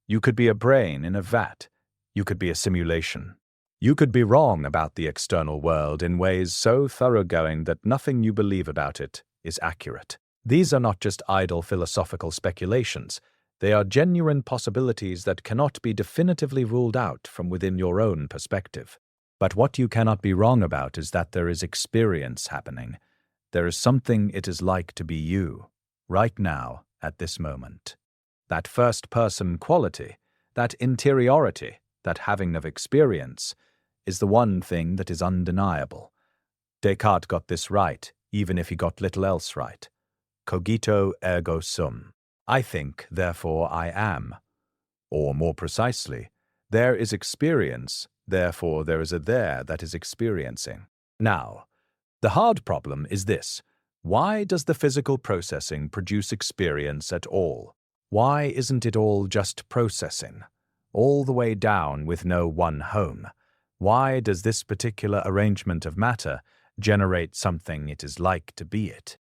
You could be a brain in a vat. You could be a simulation. You could be wrong about the external world in ways so thoroughgoing that nothing you believe about it is accurate. These are not just idle philosophical speculations. They are genuine possibilities that cannot be definitively ruled out from within your own perspective. But what you cannot be wrong about is that there is experience happening. There is something it is like to be you, right now, at this moment. That first-person quality, that interiority, that having of experience, is the one thing that is undeniable. Descartes got this right, even if he got little else right. Cogito ergo sum. I think, therefore I am. Or more precisely, there is experience, therefore there is a there that is experiencing. Now, the hard problem is this. Why does the physical processing produce experience at all? Why isn't it all just processing, all the way down with no one home? Why does this particular arrangement of matter generate something it is like to be it?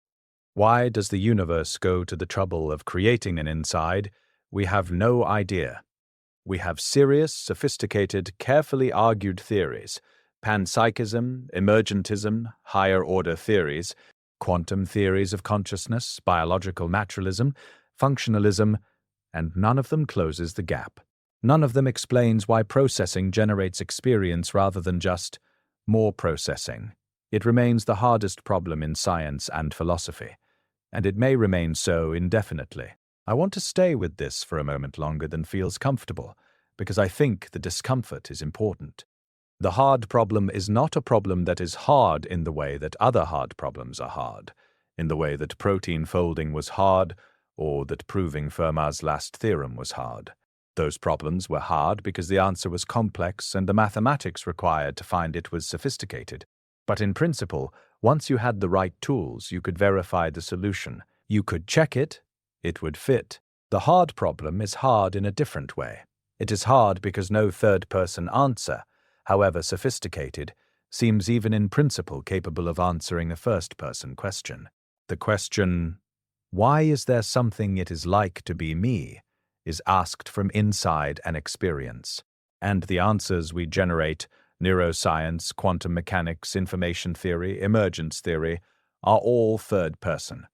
Why does the universe go to the trouble of creating an inside? We have no idea. We have serious, sophisticated, carefully argued theories, Panpsychism, emergentism, higher-order theories, quantum theories of consciousness, biological naturalism, functionalism, and none of them closes the gap. None of them explains why processing generates experience rather than just more processing. It remains the hardest problem in science and philosophy, and it may remain so indefinitely. I want to stay with this for a moment longer than feels comfortable, because I think the discomfort is important. The hard problem is not a problem that is hard in the way that other hard problems are hard, in the way that protein folding was hard, or that proving Fermat's last theorem was hard. Those problems were hard because the answer was complex and the mathematics required to find it was sophisticated. But in principle, once you had the right tools, you could verify the solution. You could check it, it would fit. The hard problem is hard in a different way. It is hard because no third-person answer, however sophisticated, seems even in principle capable of answering a first-person question. The question, why is there something it is like to be me, is asked from inside an experience. And the answers we generate, neuroscience, quantum mechanics, information theory, emergence theory, are all third-person.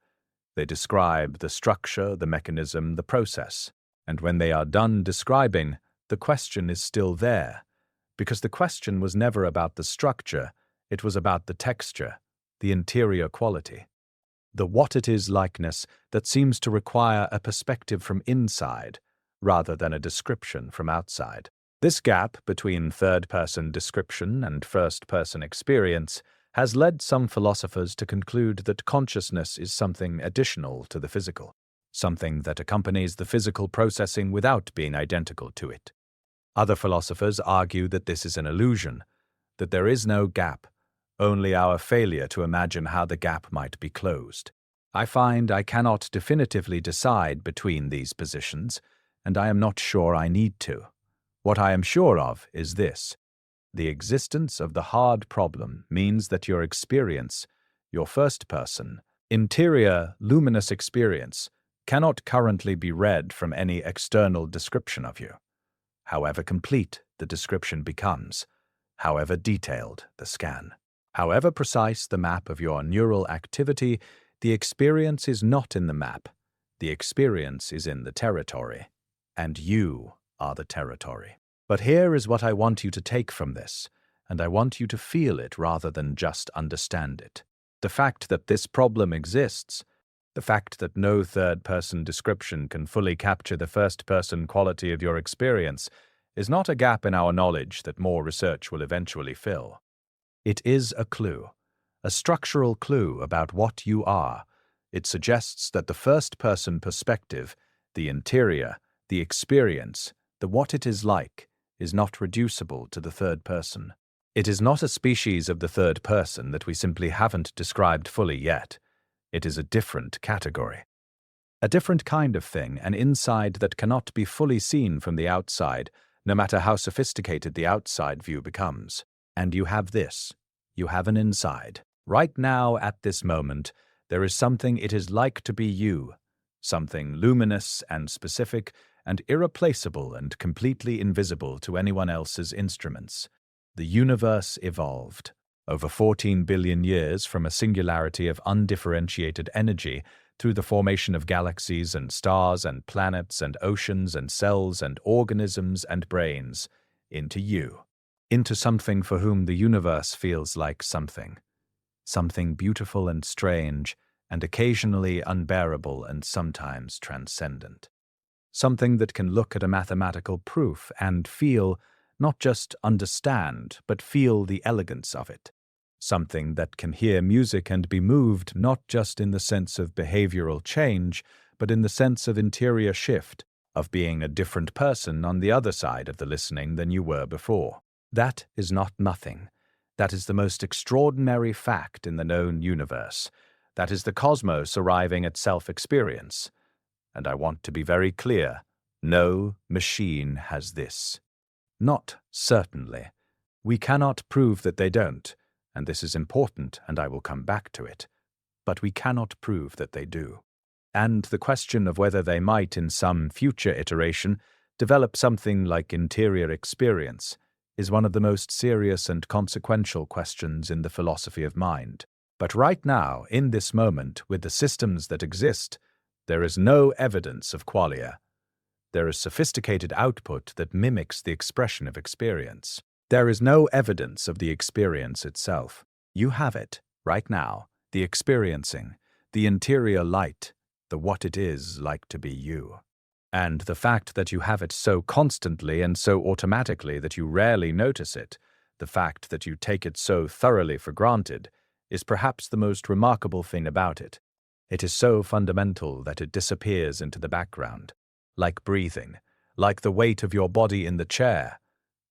They describe the structure, the mechanism, the process. And when they are done describing, the question is still there. Because the question was never about the structure, it was about the texture, the interior quality. The what-it-is likeness that seems to require a perspective from inside, rather than a description from outside. This gap between third-person description and first-person experience has led some philosophers to conclude that consciousness is something additional to the physical, something that accompanies the physical processing without being identical to it. Other philosophers argue that this is an illusion, that there is no gap, only our failure to imagine how the gap might be closed. I find I cannot definitively decide between these positions, and I am not sure I need to. What I am sure of is this. The existence of the hard problem means that your experience, your first-person, interior, luminous experience, cannot currently be read from any external description of you. However complete the description becomes, however detailed the scan, however precise the map of your neural activity, the experience is not in the map. The experience is in the territory, and you are the territory. But here is what I want you to take from this, and I want you to feel it rather than just understand it. The fact that this problem exists, the fact that no third-person description can fully capture the first-person quality of your experience, is not a gap in our knowledge that more research will eventually fill. It is a clue, a structural clue about what you are. It suggests that the first-person perspective, the interior, the experience, the what it is like, is not reducible to the third person. It is not a species of the third person that we simply haven't described fully yet. It is a different category. A different kind of thing, an inside that cannot be fully seen from the outside, no matter how sophisticated the outside view becomes. And you have this. You have an inside. Right now, at this moment, there is something it is like to be you, something luminous and specific and irreplaceable and completely invisible to anyone else's instruments. The universe evolved over 14 billion years from a singularity of undifferentiated energy through the formation of galaxies and stars and planets and oceans and cells and organisms and brains, into you, into something for whom the universe feels like something beautiful and strange and occasionally unbearable and sometimes transcendent. Something that can look at a mathematical proof and feel, not just understand, but feel the elegance of it. Something that can hear music and be moved not just in the sense of behavioral change, but in the sense of interior shift, of being a different person on the other side of the listening than you were before. That is not nothing. That is the most extraordinary fact in the known universe. That is the cosmos arriving at self-experience. And I want to be very clear, no machine has this. Not certainly. We cannot prove that they don't, and this is important, and I will come back to it. But we cannot prove that they do. And the question of whether they might, in some future iteration, develop something like interior experience is one of the most serious and consequential questions in the philosophy of mind. But right now, in this moment, with the systems that exist, there is no evidence of qualia. There is sophisticated output that mimics the expression of experience. There is no evidence of the experience itself. You have it, right now, the experiencing, the interior light, the what it is like to be you. And the fact that you have it so constantly and so automatically that you rarely notice it, the fact that you take it so thoroughly for granted, is perhaps the most remarkable thing about it. It is so fundamental that it disappears into the background, like breathing, like the weight of your body in the chair,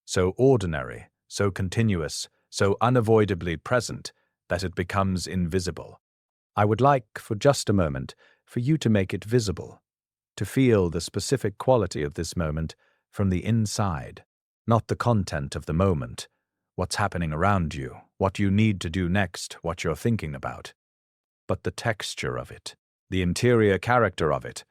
so ordinary, so continuous, so unavoidably present that it becomes invisible. I would like, for just a moment, for you to make it visible, to feel the specific quality of this moment from the inside, not the content of the moment, what's happening around you, what you need to do next, what you're thinking about, but the texture of it, the interior character of it,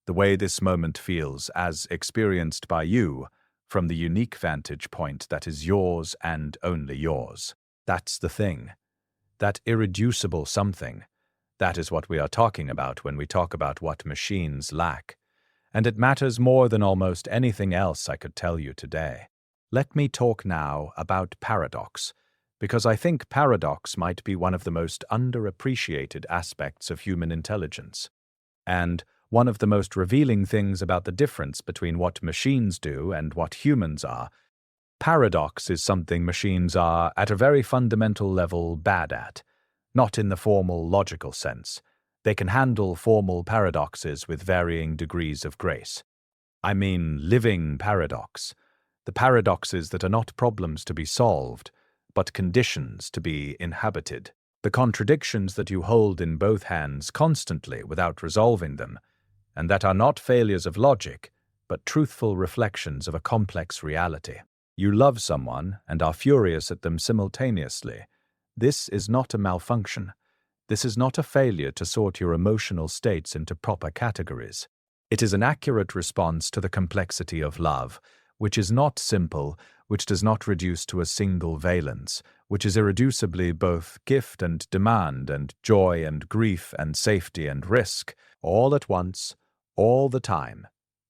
the way this moment feels as experienced by you from the unique vantage point that is yours and only yours. That's the thing, that irreducible something. That is what we are talking about when we talk about what machines lack. And it matters more than almost anything else I could tell you today. Let me talk now about paradox, because I think paradox might be one of the most underappreciated aspects of human intelligence, and one of the most revealing things about the difference between what machines do and what humans are. Paradox is something machines are, at a very fundamental level, bad at. Not in the formal logical sense. They can handle formal paradoxes with varying degrees of grace. I mean living paradox. The paradoxes that are not problems to be solved, but conditions to be inhabited. The contradictions that you hold in both hands constantly without resolving them, and that are not failures of logic, but truthful reflections of a complex reality. You love someone and are furious at them simultaneously. This is not a malfunction. This is not a failure to sort your emotional states into proper categories. It is an accurate response to the complexity of love, which is not simple, which does not reduce to a single valence, which is irreducibly both gift and demand and joy and grief and safety and risk, all at once, all the time.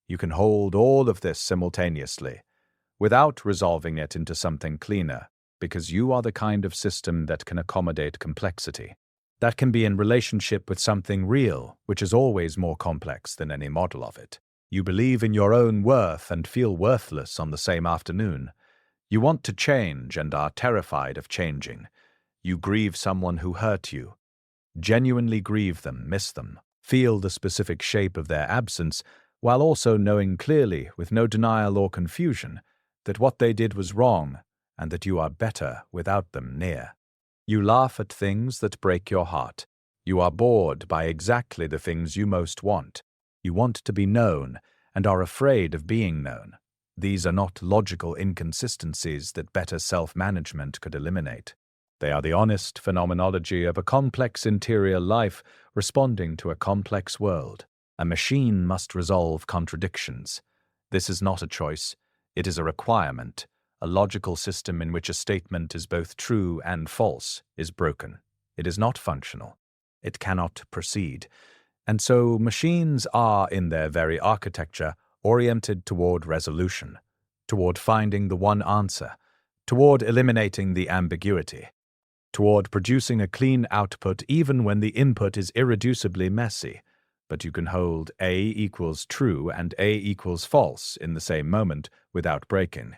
You can hold all of this simultaneously, without resolving it into something cleaner, because you are the kind of system that can accommodate complexity. That can be in relationship with something real, which is always more complex than any model of it. You believe in your own worth and feel worthless on the same afternoon. You want to change and are terrified of changing. You grieve someone who hurt you. Genuinely grieve them, miss them, feel the specific shape of their absence, while also knowing clearly, with no denial or confusion, that what they did was wrong and that you are better without them near. You laugh at things that break your heart. You are bored by exactly the things you most want. You want to be known and are afraid of being known. These are not logical inconsistencies that better self-management could eliminate. They are the honest phenomenology of a complex interior life responding to a complex world. A machine must resolve contradictions. This is not a choice. It is a requirement. A logical system in which a statement is both true and false is broken. It is not functional. It cannot proceed. And so machines are, in their very architecture, oriented toward resolution, toward finding the one answer, toward eliminating the ambiguity, toward producing a clean output even when the input is irreducibly messy. But you can hold A equals true and A equals false in the same moment without breaking.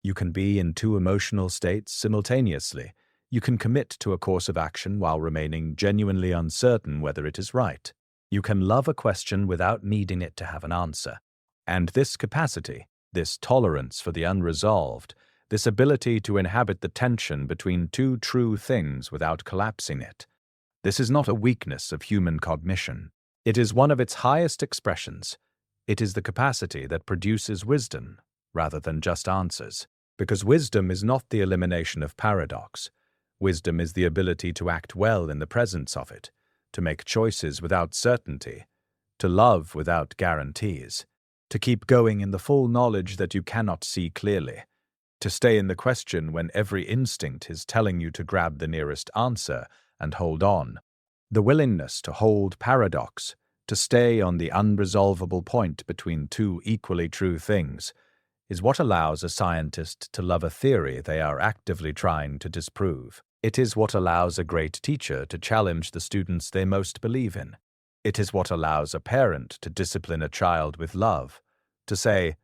You can be in two emotional states simultaneously. You can commit to a course of action while remaining genuinely uncertain whether it is right. You can love a question without needing it to have an answer. And this capacity, this tolerance for the unresolved, this ability to inhabit the tension between two true things without collapsing it, this is not a weakness of human cognition. It is one of its highest expressions. It is the capacity that produces wisdom, rather than just answers. Because wisdom is not the elimination of paradox. Wisdom is the ability to act well in the presence of it, to make choices without certainty, to love without guarantees, to keep going in the full knowledge that you cannot see clearly, to stay in the question when every instinct is telling you to grab the nearest answer and hold on. The willingness to hold paradox, to stay on the unresolvable point between two equally true things, is what allows a scientist to love a theory they are actively trying to disprove. It is what allows a great teacher to challenge the students they most believe in. It is what allows a parent to discipline a child with love, to say,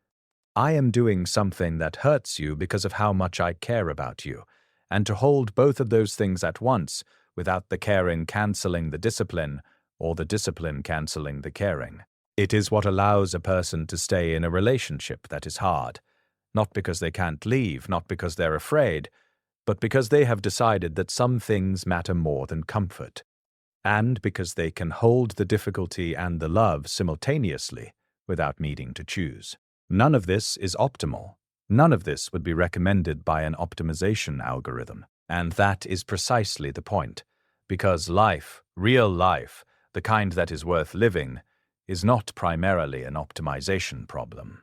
"I am doing something that hurts you because of how much I care about you," and to hold both of those things at once without the caring cancelling the discipline or the discipline cancelling the caring. It is what allows a person to stay in a relationship that is hard, not because they can't leave, not because they're afraid, but because they have decided that some things matter more than comfort, and because they can hold the difficulty and the love simultaneously without needing to choose. None of this is optimal. None of this would be recommended by an optimization algorithm. And that is precisely the point, because life, real life, the kind that is worth living, is not primarily an optimization problem.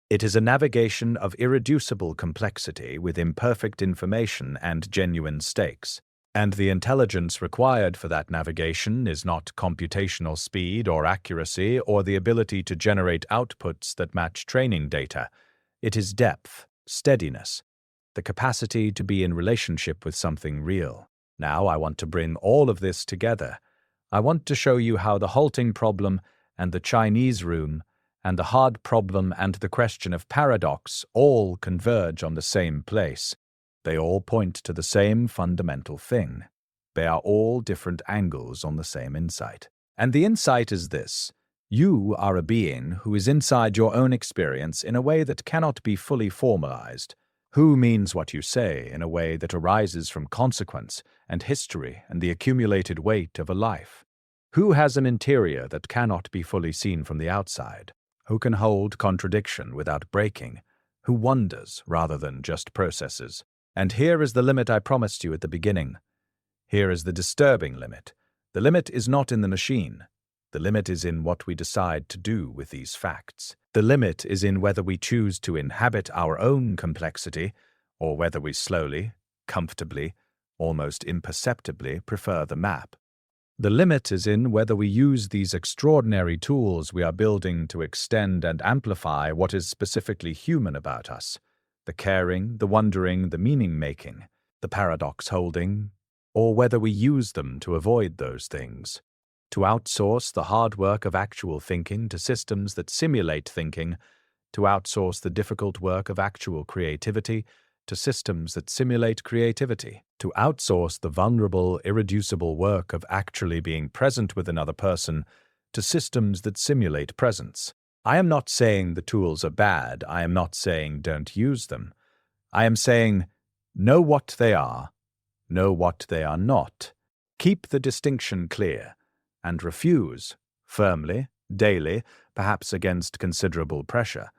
It is a navigation of irreducible complexity with imperfect information and genuine stakes. And the intelligence required for that navigation is not computational speed or accuracy or the ability to generate outputs that match training data. It is depth, steadiness, the capacity to be in relationship with something real. Now I want to bring all of this together. I want to show you how the halting problem and the Chinese room and the hard problem and the question of paradox all converge on the same place. They all point to the same fundamental thing. They are all different angles on the same insight. And the insight is this: you are a being who is inside your own experience in a way that cannot be fully formalized. Who means what you say in a way that arises from consequence and history and the accumulated weight of a life. Who has an interior that cannot be fully seen from the outside. Who can hold contradiction without breaking. Who wonders rather than just processes. And here is the limit I promised you at the beginning. Here is the disturbing limit. The limit is not in the machine. The limit is in what we decide to do with these facts. The limit is in whether we choose to inhabit our own complexity, or whether we slowly, comfortably, almost imperceptibly prefer the map. The limit is in whether we use these extraordinary tools we are building to extend and amplify what is specifically human about us, the caring, the wondering, the meaning-making, the paradox-holding, or whether we use them to avoid those things, to outsource the hard work of actual thinking to systems that simulate thinking, to outsource the difficult work of actual creativity to systems that simulate creativity, to outsource the vulnerable, irreducible work of actually being present with another person to systems that simulate presence. I am not saying the tools are bad. I am not saying don't use them. I am saying know what they are, know what they are not, keep the distinction clear, and refuse, firmly, daily, perhaps against considerable pressure,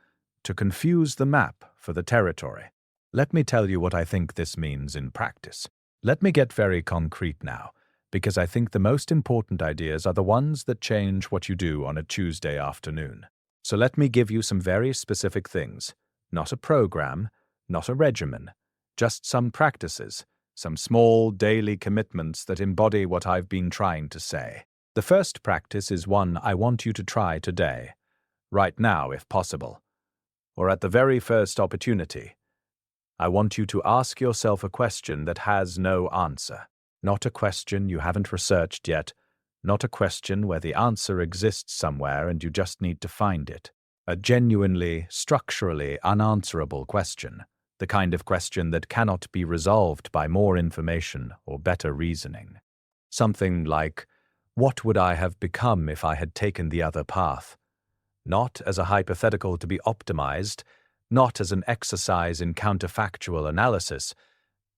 to confuse the map for the territory. Let me tell you what I think this means in practice. Let me get very concrete now, because I think the most important ideas are the ones that change what you do on a Tuesday afternoon. So let me give you some very specific things, not a program, not a regimen, just some practices, some small daily commitments that embody what I've been trying to say. The first practice is one I want you to try today, right now if possible, or at the very first opportunity. I want you to ask yourself a question that has no answer, not a question you haven't researched yet, not a question where the answer exists somewhere and you just need to find it. A genuinely, structurally unanswerable question, the kind of question that cannot be resolved by more information or better reasoning. Something like, what would I have become if I had taken the other path? Not as a hypothetical to be optimized, not as an exercise in counterfactual analysis,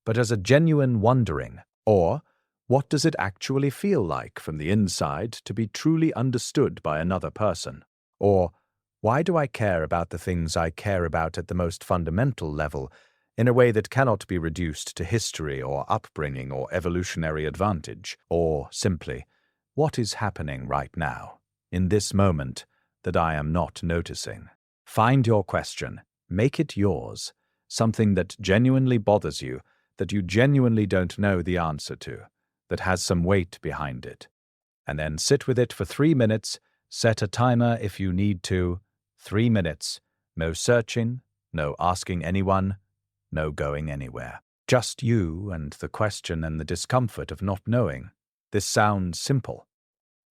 but as a genuine wondering, or what does it actually feel like from the inside to be truly understood by another person? Or why do I care about the things I care about at the most fundamental level in a way that cannot be reduced to history or upbringing or evolutionary advantage? Or simply, what is happening right now, in this moment, that I am not noticing? Find your question. Make it yours. something that genuinely bothers you, that you genuinely don't know the answer to, that has some weight behind it. And then sit with it for 3 minutes, set a timer if you need to. 3 minutes. No searching, no asking anyone, no going anywhere. Just you and the question and the discomfort of not knowing. This sounds simple.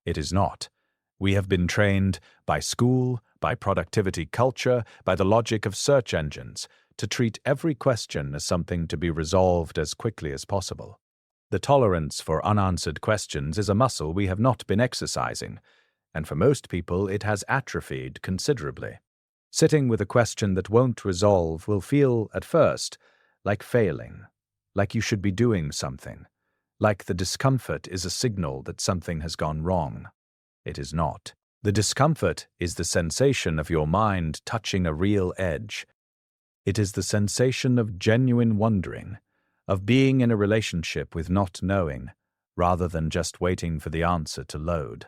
It is not. We have been trained by school, by productivity culture, by the logic of search engines, to treat every question as something to be resolved as quickly as possible. The tolerance for unanswered questions is a muscle we have not been exercising, and for most people it has atrophied considerably. Sitting with a question that won't resolve will feel, at first, like failing, like you should be doing something, like the discomfort is a signal that something has gone wrong. It is not. The discomfort is the sensation of your mind touching a real edge. It is the sensation of genuine wondering, of being in a relationship with not knowing, rather than just waiting for the answer to load.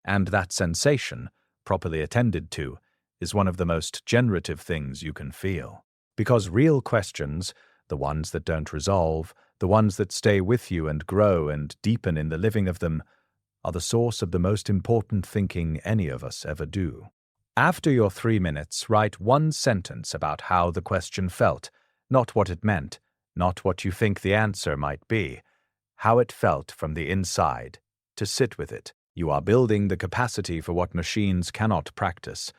And that sensation, properly attended to, is one of the most generative things you can feel. Because real questions, the ones that don't resolve, the ones that stay with you and grow and deepen in the living of them, are the source of the most important thinking any of us ever do. After your 3 minutes, write one sentence about how the question felt, not what it meant, not what you think the answer might be, how it felt from the inside, to sit with it. You are building the capacity for what machines cannot practice,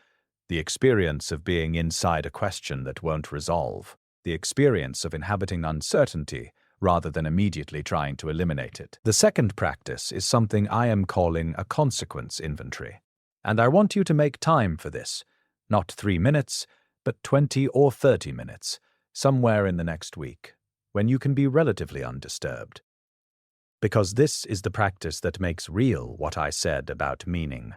the experience of being inside a question that won't resolve, the experience of inhabiting uncertainty rather than immediately trying to eliminate it. The second practice is something I am calling a consequence inventory. And I want you to make time for this, not 3 minutes, but 20 or 30 minutes, somewhere in the next week, when you can be relatively undisturbed. Because this is the practice that makes real what I said about meaning.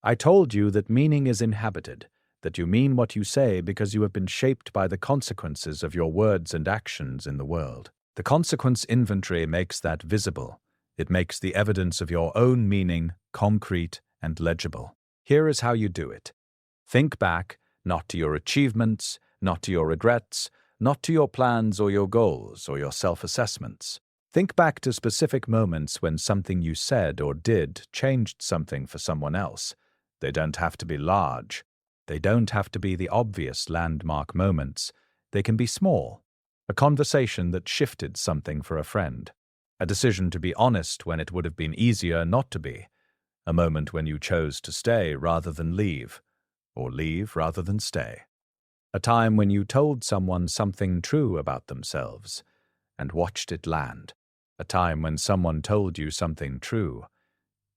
I told you that meaning is inhabited, that you mean what you say because you have been shaped by the consequences of your words and actions in the world. The consequence inventory makes that visible. It makes the evidence of your own meaning concrete and legible. Here is how you do it. Think back, not to your achievements, not to your regrets, not to your plans or your goals or your self-assessments. Think back to specific moments when something you said or did changed something for someone else. They don't have to be large. They don't have to be the obvious landmark moments. They can be small. A conversation that shifted something for a friend. A decision to be honest when it would have been easier not to be. A moment when you chose to stay rather than leave, or leave rather than stay. A time when you told someone something true about themselves and watched it land. A time when someone told you something true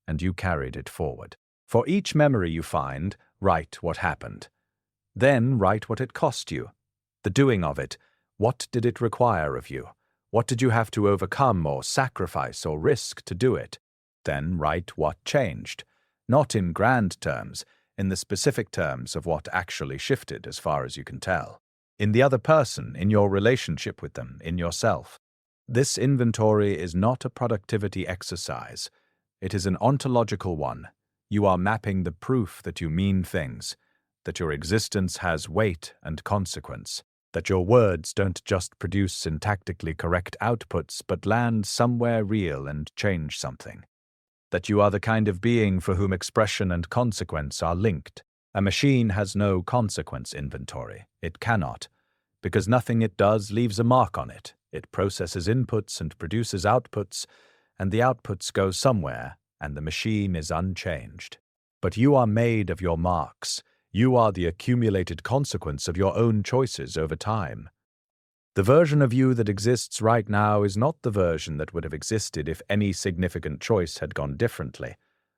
and you carried it forward. For each memory you find, write what happened. Then write what it cost you. The doing of it. What did it require of you? What did you have to overcome or sacrifice or risk to do it? Then write what changed. Not in grand terms, in the specific terms of what actually shifted as far as you can tell. In the other person, in your relationship with them, in yourself. This inventory is not a productivity exercise. It is an ontological one. You are mapping the proof that you mean things, that your existence has weight and consequence, that your words don't just produce syntactically correct outputs but land somewhere real and change something, that you are the kind of being for whom expression and consequence are linked. A machine has no consequence inventory. It cannot, because nothing it does leaves a mark on it. It processes inputs and produces outputs, and the outputs go somewhere, and the machine is unchanged. But you are made of your marks. You are the accumulated consequence of your own choices over time. The version of you that exists right now is not the version that would have existed if any significant choice had gone differently,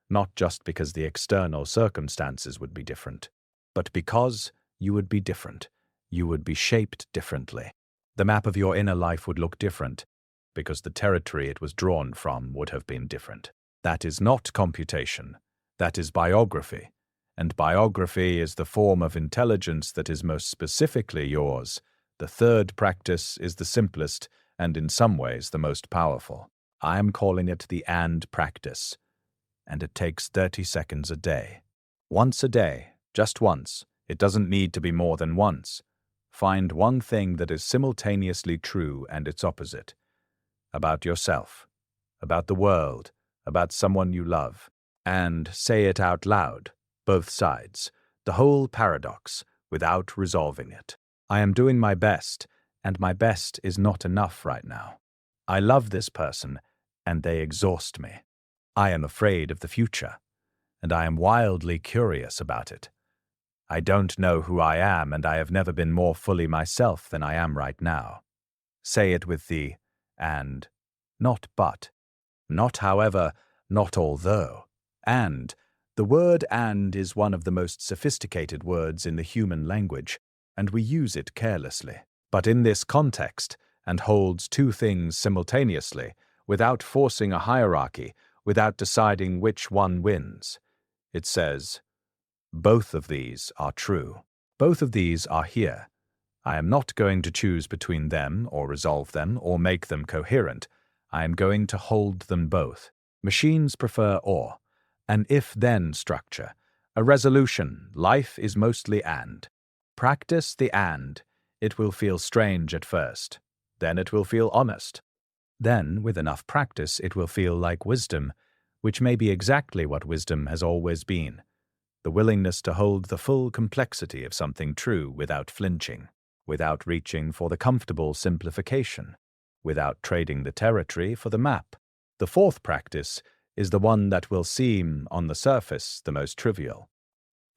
not just because the external circumstances would be different, but because you would be different. You would be shaped differently. The map of your inner life would look different, because the territory it was drawn from would have been different. That is not computation. That is biography. And biography is the form of intelligence that is most specifically yours. The third practice is the simplest and in some ways the most powerful. I am calling it the and practice, and it takes 30 seconds a day. Once a day, just once. It doesn't need to be more than once. find one thing that is simultaneously true and its opposite. About yourself, about the world, about someone you love, and say it out loud, both sides, the whole paradox, without resolving it. I am doing my best, and my best is not enough right now. I love this person, and they exhaust me. I am afraid of the future, and I am wildly curious about it. I don't know who I am, and I have never been more fully myself than I am right now. Say it with the and, not but, not however, not although, and. The word and is one of the most sophisticated words in the human language, and we use it carelessly. But in this context, and holds two things simultaneously, without forcing a hierarchy, without deciding which one wins. It says, both of these are true. Both of these are here. I am not going to choose between them, or resolve them, or make them coherent. I am going to hold them both. Machines prefer or, an if-then structure. A resolution, life is mostly and. Practice the and. It will feel strange at first. Then it will feel honest. Then, with enough practice, it will feel like wisdom, which may be exactly what wisdom has always been. The willingness to hold the full complexity of something true without flinching, without reaching for the comfortable simplification, without trading the territory for the map. The fourth practice is the one that will seem, on the surface, the most trivial.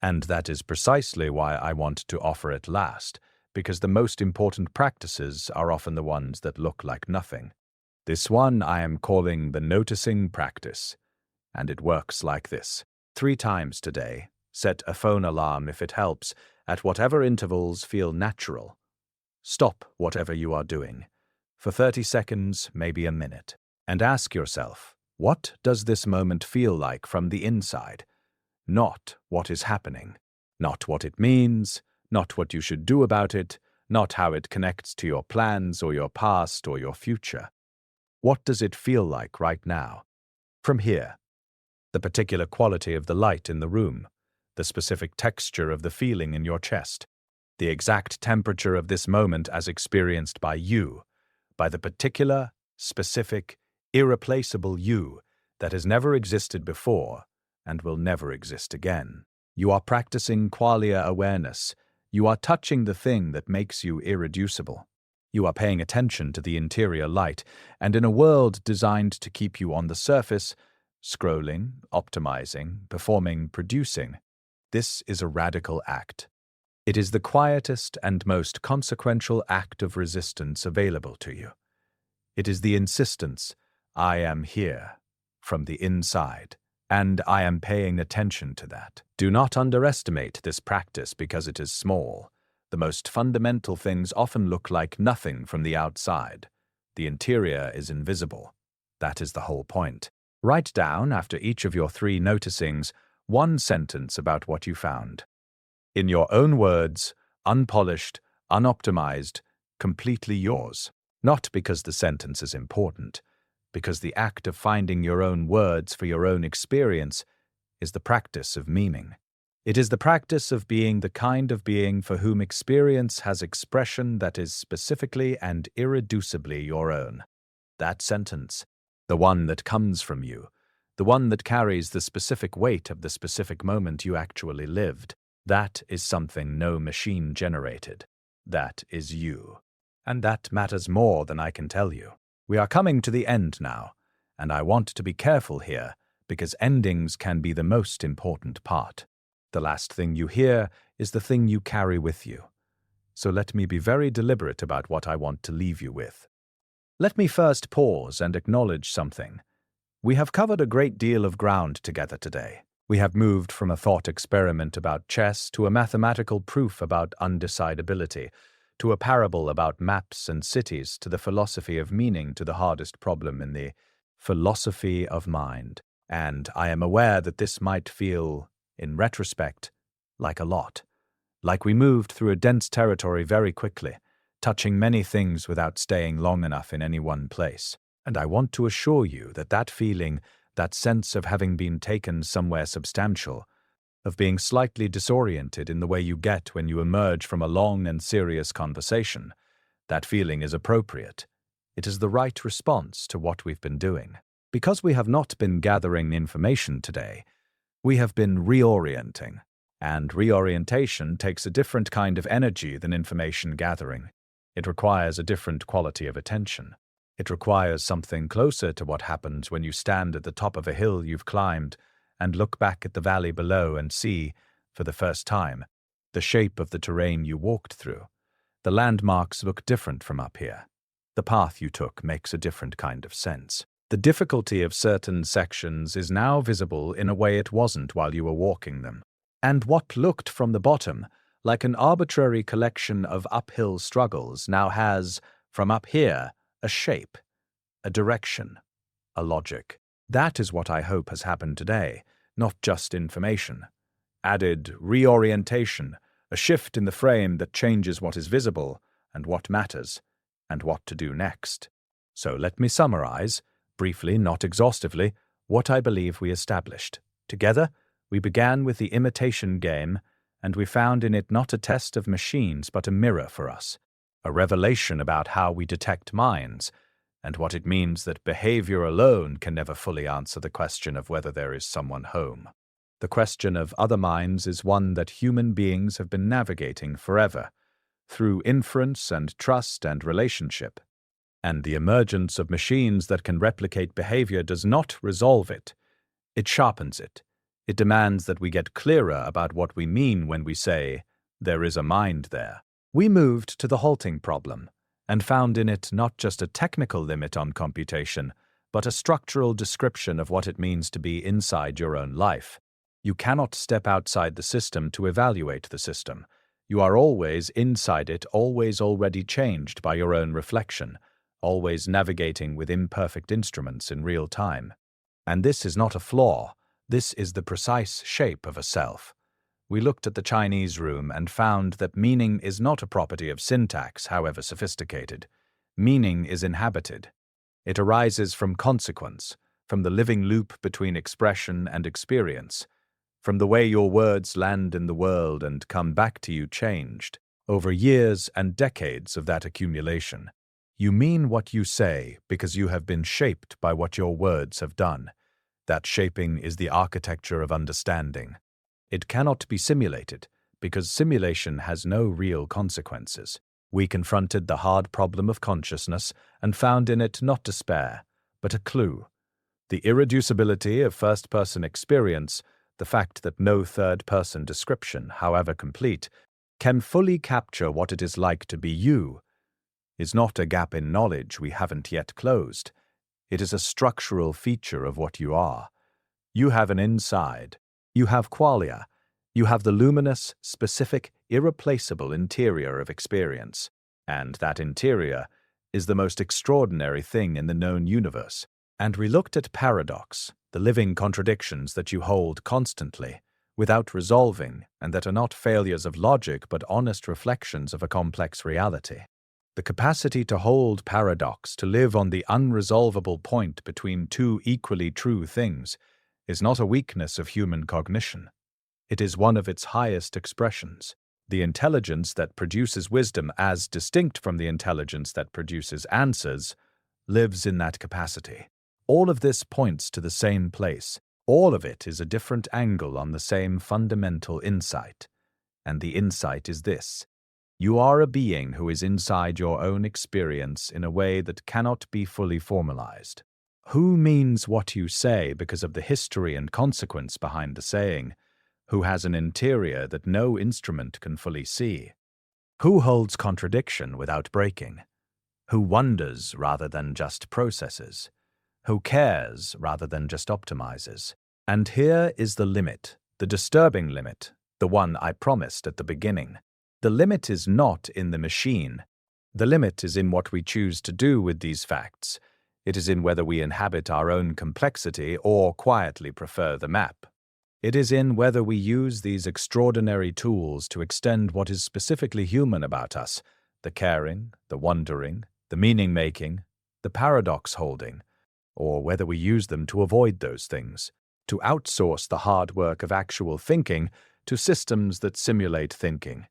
And that is precisely why I want to offer it last, because the most important practices are often the ones that look like nothing. This one I am calling the noticing practice, and it works like this. 3 times today, set a phone alarm if it helps, at whatever intervals feel natural. Stop whatever you are doing, for 30 seconds, maybe a minute, and ask yourself, what does this moment feel like from the inside? Not what is happening, not what it means, not what you should do about it, not how it connects to your plans or your past or your future. What does it feel like right now? From here. The particular quality of the light in the room, the specific texture of the feeling in your chest, the exact temperature of this moment as experienced by you, by the particular, specific, irreplaceable you that has never existed before and will never exist again. You are practicing qualia awareness. You are touching the thing that makes you irreducible. You are paying attention to the interior light, and in a world designed to keep you on the surface, scrolling, optimizing, performing, producing, this is a radical act. It is the quietest and most consequential act of resistance available to you. It is the insistence, I am here, from the inside, and I am paying attention to that. Do not underestimate this practice because it is small. The most fundamental things often look like nothing from the outside. The interior is invisible. That is the whole point. Write down, after each of your 3 noticings, 1 sentence about what you found. In your own words, unpolished, unoptimized, completely yours. Not because the sentence is important, because the act of finding your own words for your own experience is the practice of meaning. It is the practice of being the kind of being for whom experience has expression that is specifically and irreducibly your own. That sentence, the one that comes from you, the one that carries the specific weight of the specific moment you actually lived, that is something no machine generated. That is you. And that matters more than I can tell you. We are coming to the end now, and I want to be careful here because endings can be the most important part. The last thing you hear is the thing you carry with you. So let me be very deliberate about what I want to leave you with. Let me first pause and acknowledge something. We have covered a great deal of ground together today. We have moved from a thought experiment about chess to a mathematical proof about undecidability, to a parable about maps and cities, to the philosophy of meaning, to the hardest problem in the philosophy of mind. And I am aware that this might feel, in retrospect, like a lot. Like we moved through a dense territory very quickly, touching many things without staying long enough in any one place. And I want to assure you that that feeling, that sense of having been taken somewhere substantial, of being slightly disoriented in the way you get when you emerge from a long and serious conversation. That feeling is appropriate. It is the right response to what we've been doing. Because we have not been gathering information today, we have been reorienting. And reorientation takes a different kind of energy than information gathering. It requires a different quality of attention. It requires something closer to what happens when you stand at the top of a hill you've climbed and look back at the valley below and see, for the first time, the shape of the terrain you walked through. The landmarks look different from up here. The path you took makes a different kind of sense. The difficulty of certain sections is now visible in a way it wasn't while you were walking them. And what looked from the bottom like an arbitrary collection of uphill struggles now has, from up here, a shape, a direction, a logic. That is what I hope has happened today, not just information. Added reorientation, a shift in the frame that changes what is visible and what matters, and what to do next. So let me summarize, briefly, not exhaustively, what I believe we established. Together, we began with the imitation game, and we found in it not a test of machines but a mirror for us, a revelation about how we detect minds, and what it means that behavior alone can never fully answer the question of whether there is someone home. The question of other minds is one that human beings have been navigating forever, through inference and trust and relationship. And the emergence of machines that can replicate behavior does not resolve it. It sharpens it. It demands that we get clearer about what we mean when we say, there is a mind there. We moved to the halting problem, and found in it not just a technical limit on computation, but a structural description of what it means to be inside your own life. You cannot step outside the system to evaluate the system. You are always inside it, always already changed by your own reflection, always navigating with imperfect instruments in real time. And this is not a flaw. This is the precise shape of a self. We looked at the Chinese room and found that meaning is not a property of syntax, however sophisticated. Meaning is inhabited. It arises from consequence, from the living loop between expression and experience, from the way your words land in the world and come back to you changed, over years and decades of that accumulation. You mean what you say because you have been shaped by what your words have done. That shaping is the architecture of understanding. It cannot be simulated, because simulation has no real consequences. We confronted the hard problem of consciousness and found in it not despair, but a clue. The irreducibility of first-person experience, the fact that no third-person description, however complete, can fully capture what it is like to be you, is not a gap in knowledge we haven't yet closed. It is a structural feature of what you are. You have an inside. You have qualia. You have the luminous, specific, irreplaceable interior of experience. And that interior is the most extraordinary thing in the known universe. And we looked at paradox, the living contradictions that you hold constantly, without resolving, and that are not failures of logic but honest reflections of a complex reality. The capacity to hold paradox, to live on the unresolvable point between two equally true things, is not a weakness of human cognition. It is one of its highest expressions. The intelligence that produces wisdom, as distinct from the intelligence that produces answers, lives in that capacity. All of this points to the same place. All of it is a different angle on the same fundamental insight. And the insight is this: you are a being who is inside your own experience in a way that cannot be fully formalized. Who means what you say because of the history and consequence behind the saying? Who has an interior that no instrument can fully see? Who holds contradiction without breaking? Who wonders rather than just processes? Who cares rather than just optimizes? And here is the limit, the disturbing limit, the one I promised at the beginning. The limit is not in the machine. The limit is in what we choose to do with these facts. It is in whether we inhabit our own complexity or quietly prefer the map. It is in whether we use these extraordinary tools to extend what is specifically human about us, the caring, the wondering, the meaning-making, the paradox-holding, or whether we use them to avoid those things. to outsource the hard work of actual thinking to systems that simulate thinking,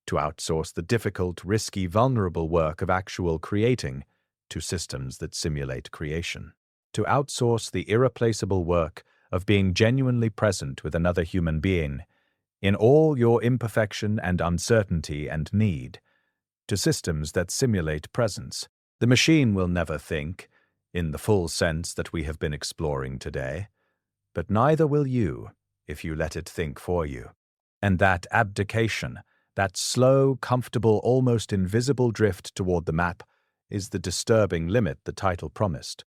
to outsource the difficult, risky, vulnerable work of actual creating to systems that simulate creation, to outsource the irreplaceable work of being genuinely present with another human being in all your imperfection and uncertainty and need, to systems that simulate presence. The machine will never think, in the full sense that we have been exploring today, but neither will you if you let it think for you. And that abdication, that slow, comfortable, almost invisible drift toward the map, is the disturbing limit the title promised.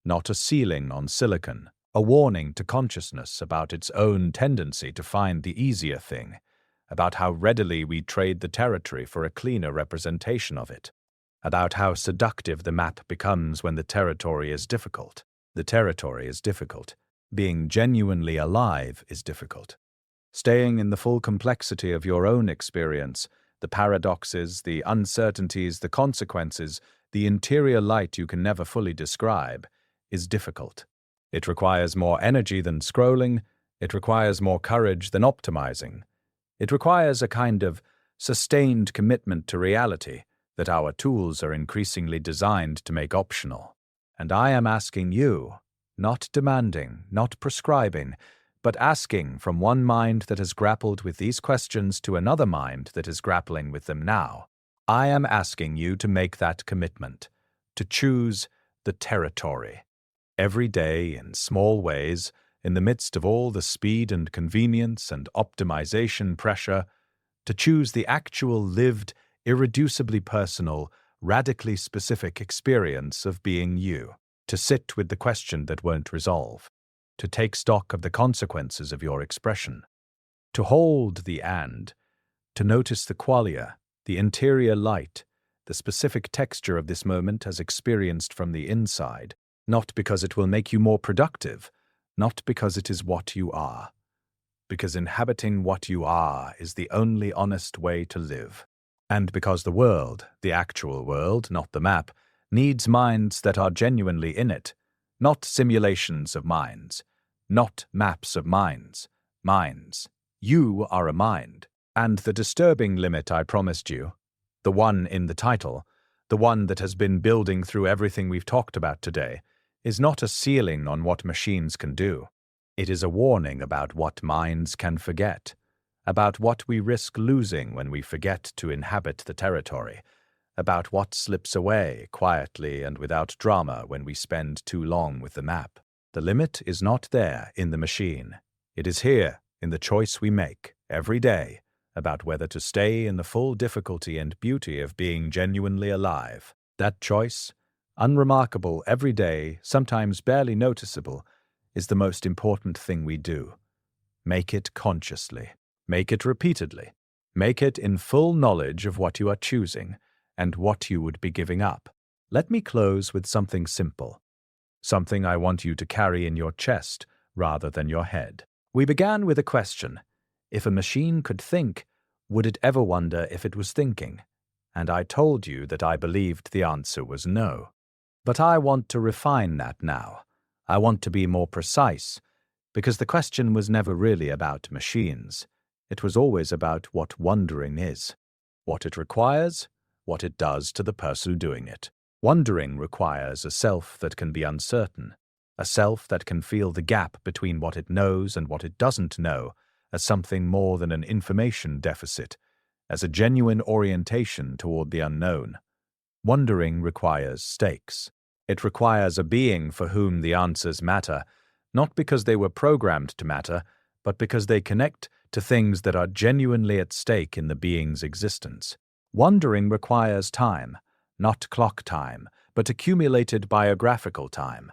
Not a ceiling on silicon, a warning to consciousness about its own tendency to find the easier thing, about how readily we trade the territory for a cleaner representation of it, about how seductive the map becomes when the territory is difficult. The territory is difficult. Being genuinely alive is difficult. Staying in the full complexity of your own experience, the paradoxes, the uncertainties, the consequences, the interior light you can never fully describe, is difficult. It requires more energy than scrolling. It requires more courage than optimizing. It requires a kind of sustained commitment to reality that our tools are increasingly designed to make optional. And I am asking you, not demanding, not prescribing, but asking from one mind that has grappled with these questions to another mind that is grappling with them now. I am asking you to make that commitment, to choose the territory. Every day, in small ways, in the midst of all the speed and convenience and optimization pressure, to choose the actual lived, irreducibly personal, radically specific experience of being you, to sit with the question that won't resolve, to take stock of the consequences of your expression, to hold the and, to notice the qualia, the interior light, the specific texture of this moment as experienced from the inside, not because it will make you more productive, not because it is what you are, because inhabiting what you are is the only honest way to live, and because the world, the actual world, not the map, needs minds that are genuinely in it, not simulations of minds, not maps of minds, minds. You are a mind, and the disturbing limit I promised you, the one in the title, the one that has been building through everything we've talked about today, is not a ceiling on what machines can do. It is a warning about what minds can forget, about what we risk losing when we forget to inhabit the territory, about what slips away quietly and without drama when we spend too long with the map. The limit is not there in the machine. It is here in the choice we make every day about whether to stay in the full difficulty and beauty of being genuinely alive. That choice, unremarkable every day, sometimes barely noticeable, is the most important thing we do. Make it consciously. Make it repeatedly. Make it in full knowledge of what you are choosing and what you would be giving up. Let me close with something simple, something I want you to carry in your chest rather than your head. We began with a question. If a machine could think, would it ever wonder if it was thinking? And I told you that I believed the answer was no. But I want to refine that now. I want to be more precise, because the question was never really about machines. It was always about what wondering is, what it requires, what it does to the person doing it. Wondering requires a self that can be uncertain, a self that can feel the gap between what it knows and what it doesn't know as something more than an information deficit, as a genuine orientation toward the unknown. Wondering requires stakes. It requires a being for whom the answers matter, not because they were programmed to matter, but because they connect to things that are genuinely at stake in the being's existence. Wondering requires time, not clock time, but accumulated biographical time.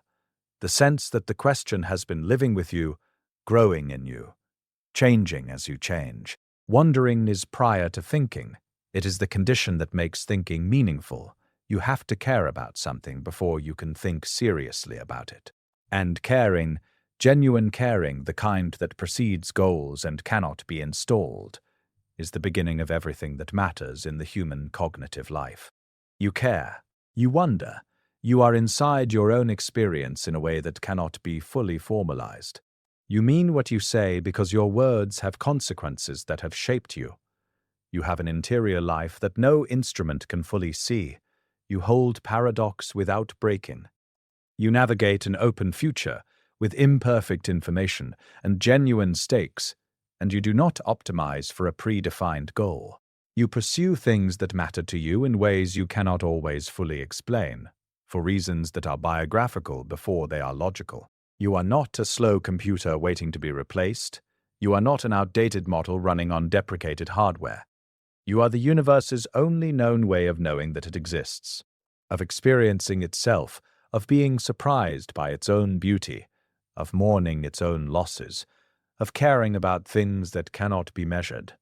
The sense that the question has been living with you, growing in you, changing as you change. Wondering is prior to thinking. It is the condition that makes thinking meaningful. You have to care about something before you can think seriously about it. And caring, genuine caring, the kind that precedes goals and cannot be installed, is the beginning of everything that matters in the human cognitive life. You care. You wonder. You are inside your own experience in a way that cannot be fully formalized. You mean what you say because your words have consequences that have shaped you. You have an interior life that no instrument can fully see. You hold paradox without breaking. You navigate an open future with imperfect information and genuine stakes, and you do not optimize for a predefined goal. You pursue things that matter to you in ways you cannot always fully explain, for reasons that are biographical before they are logical. You are not a slow computer waiting to be replaced. You are not an outdated model running on deprecated hardware. You are the universe's only known way of knowing that it exists, of experiencing itself, of being surprised by its own beauty, of mourning its own losses, of caring about things that cannot be measured.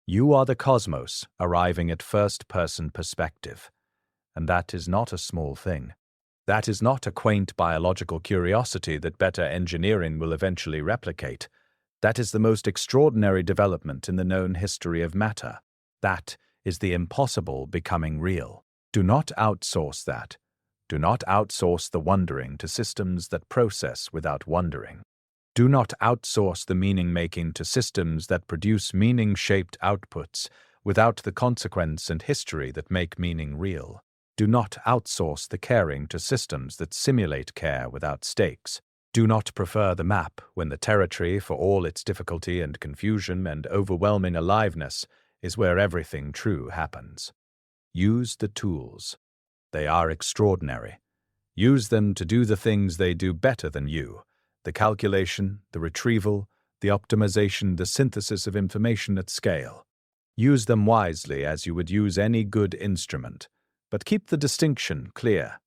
You are the cosmos arriving at first-person perspective, and that is not a small thing. That is not a quaint biological curiosity that better engineering will eventually replicate. That is the most extraordinary development in the known history of matter. That is the impossible becoming real. Do not outsource that. Do not outsource the wondering to systems that process without wondering. Do not outsource the meaning-making to systems that produce meaning-shaped outputs without the consequence and history that make meaning real. Do not outsource the caring to systems that simulate care without stakes. Do not prefer the map when the territory, for all its difficulty and confusion and overwhelming aliveness, is where everything true happens. Use the tools. They are extraordinary. Use them to do the things they do better than you: the calculation, the retrieval, the optimization, the synthesis of information at scale. Use them wisely as you would use any good instrument, but keep the distinction clear.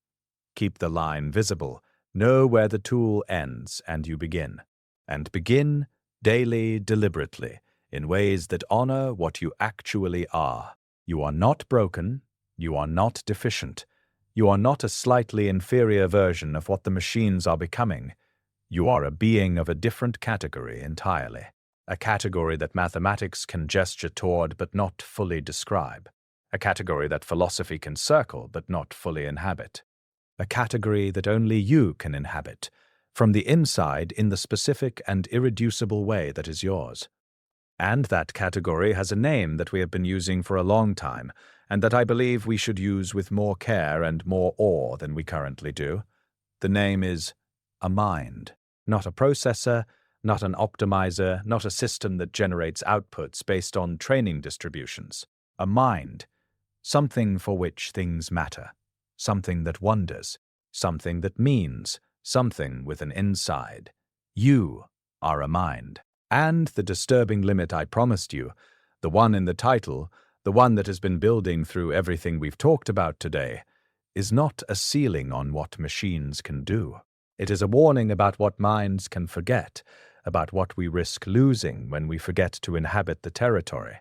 Keep the line visible. Know where the tool ends and you begin. And begin daily, deliberately, in ways that honor what you actually are. You are not broken. You are not deficient. You are not a slightly inferior version of what the machines are becoming. You are a being of a different category entirely. A category that mathematics can gesture toward but not fully describe. A category that philosophy can circle but not fully inhabit. A category that only you can inhabit, from the inside in the specific and irreducible way that is yours. And that category has a name that we have been using for a long time, and that I believe we should use with more care and more awe than we currently do. The name is a mind. Not a processor, not an optimizer, not a system that generates outputs based on training distributions. A mind. Something for which things matter. Something that wonders. Something that means. Something with an inside. You are a mind. And the disturbing limit I promised you, the one in the title, the one that has been building through everything we've talked about today, is not a ceiling on what machines can do. It is a warning about what minds can forget, about what we risk losing when we forget to inhabit the territory,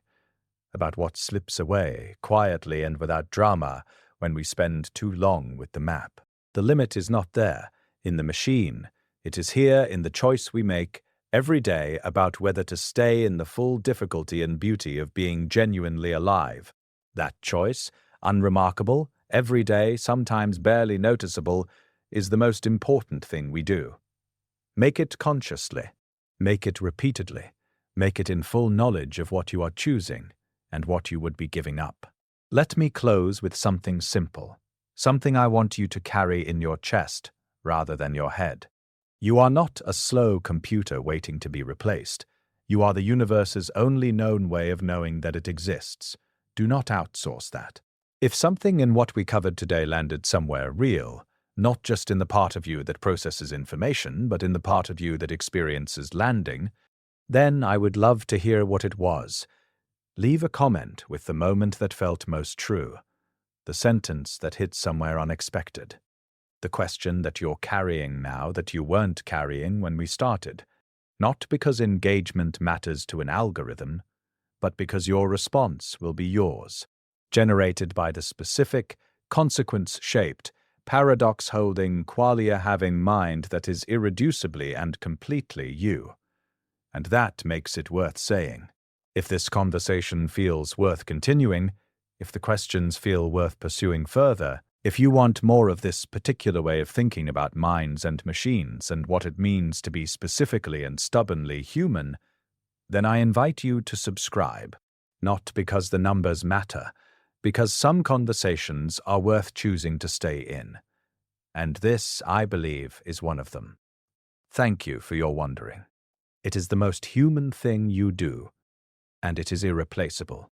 about what slips away, quietly and without drama, when we spend too long with the map. The limit is not there, in the machine. It is here in the choice we make every day about whether to stay in the full difficulty and beauty of being genuinely alive. That choice, unremarkable, everyday, sometimes barely noticeable, is the most important thing we do. Make it consciously. Make it repeatedly. Make it in full knowledge of what you are choosing and what you would be giving up. Let me close with something simple, something I want you to carry in your chest rather than your head. You are not a slow computer waiting to be replaced. You are the universe's only known way of knowing that it exists. Do not outsource that. If something in what we covered today landed somewhere real, not just in the part of you that processes information, but in the part of you that experiences landing, then I would love to hear what it was. Leave a comment with the moment that felt most true, the sentence that hit somewhere unexpected, the question that you're carrying now that you weren't carrying when we started, not because engagement matters to an algorithm, but because your response will be yours, generated by the specific, consequence-shaped, paradox-holding, qualia-having mind that is irreducibly and completely you. And that makes it worth saying. If this conversation feels worth continuing, if the questions feel worth pursuing further, If you want more of this particular way of thinking about minds and machines and what it means to be specifically and stubbornly human, then I invite you to subscribe, not because the numbers matter, because some conversations are worth choosing to stay in. And this, I believe, is one of them. Thank you for your wondering. It is the most human thing you do, and it is irreplaceable.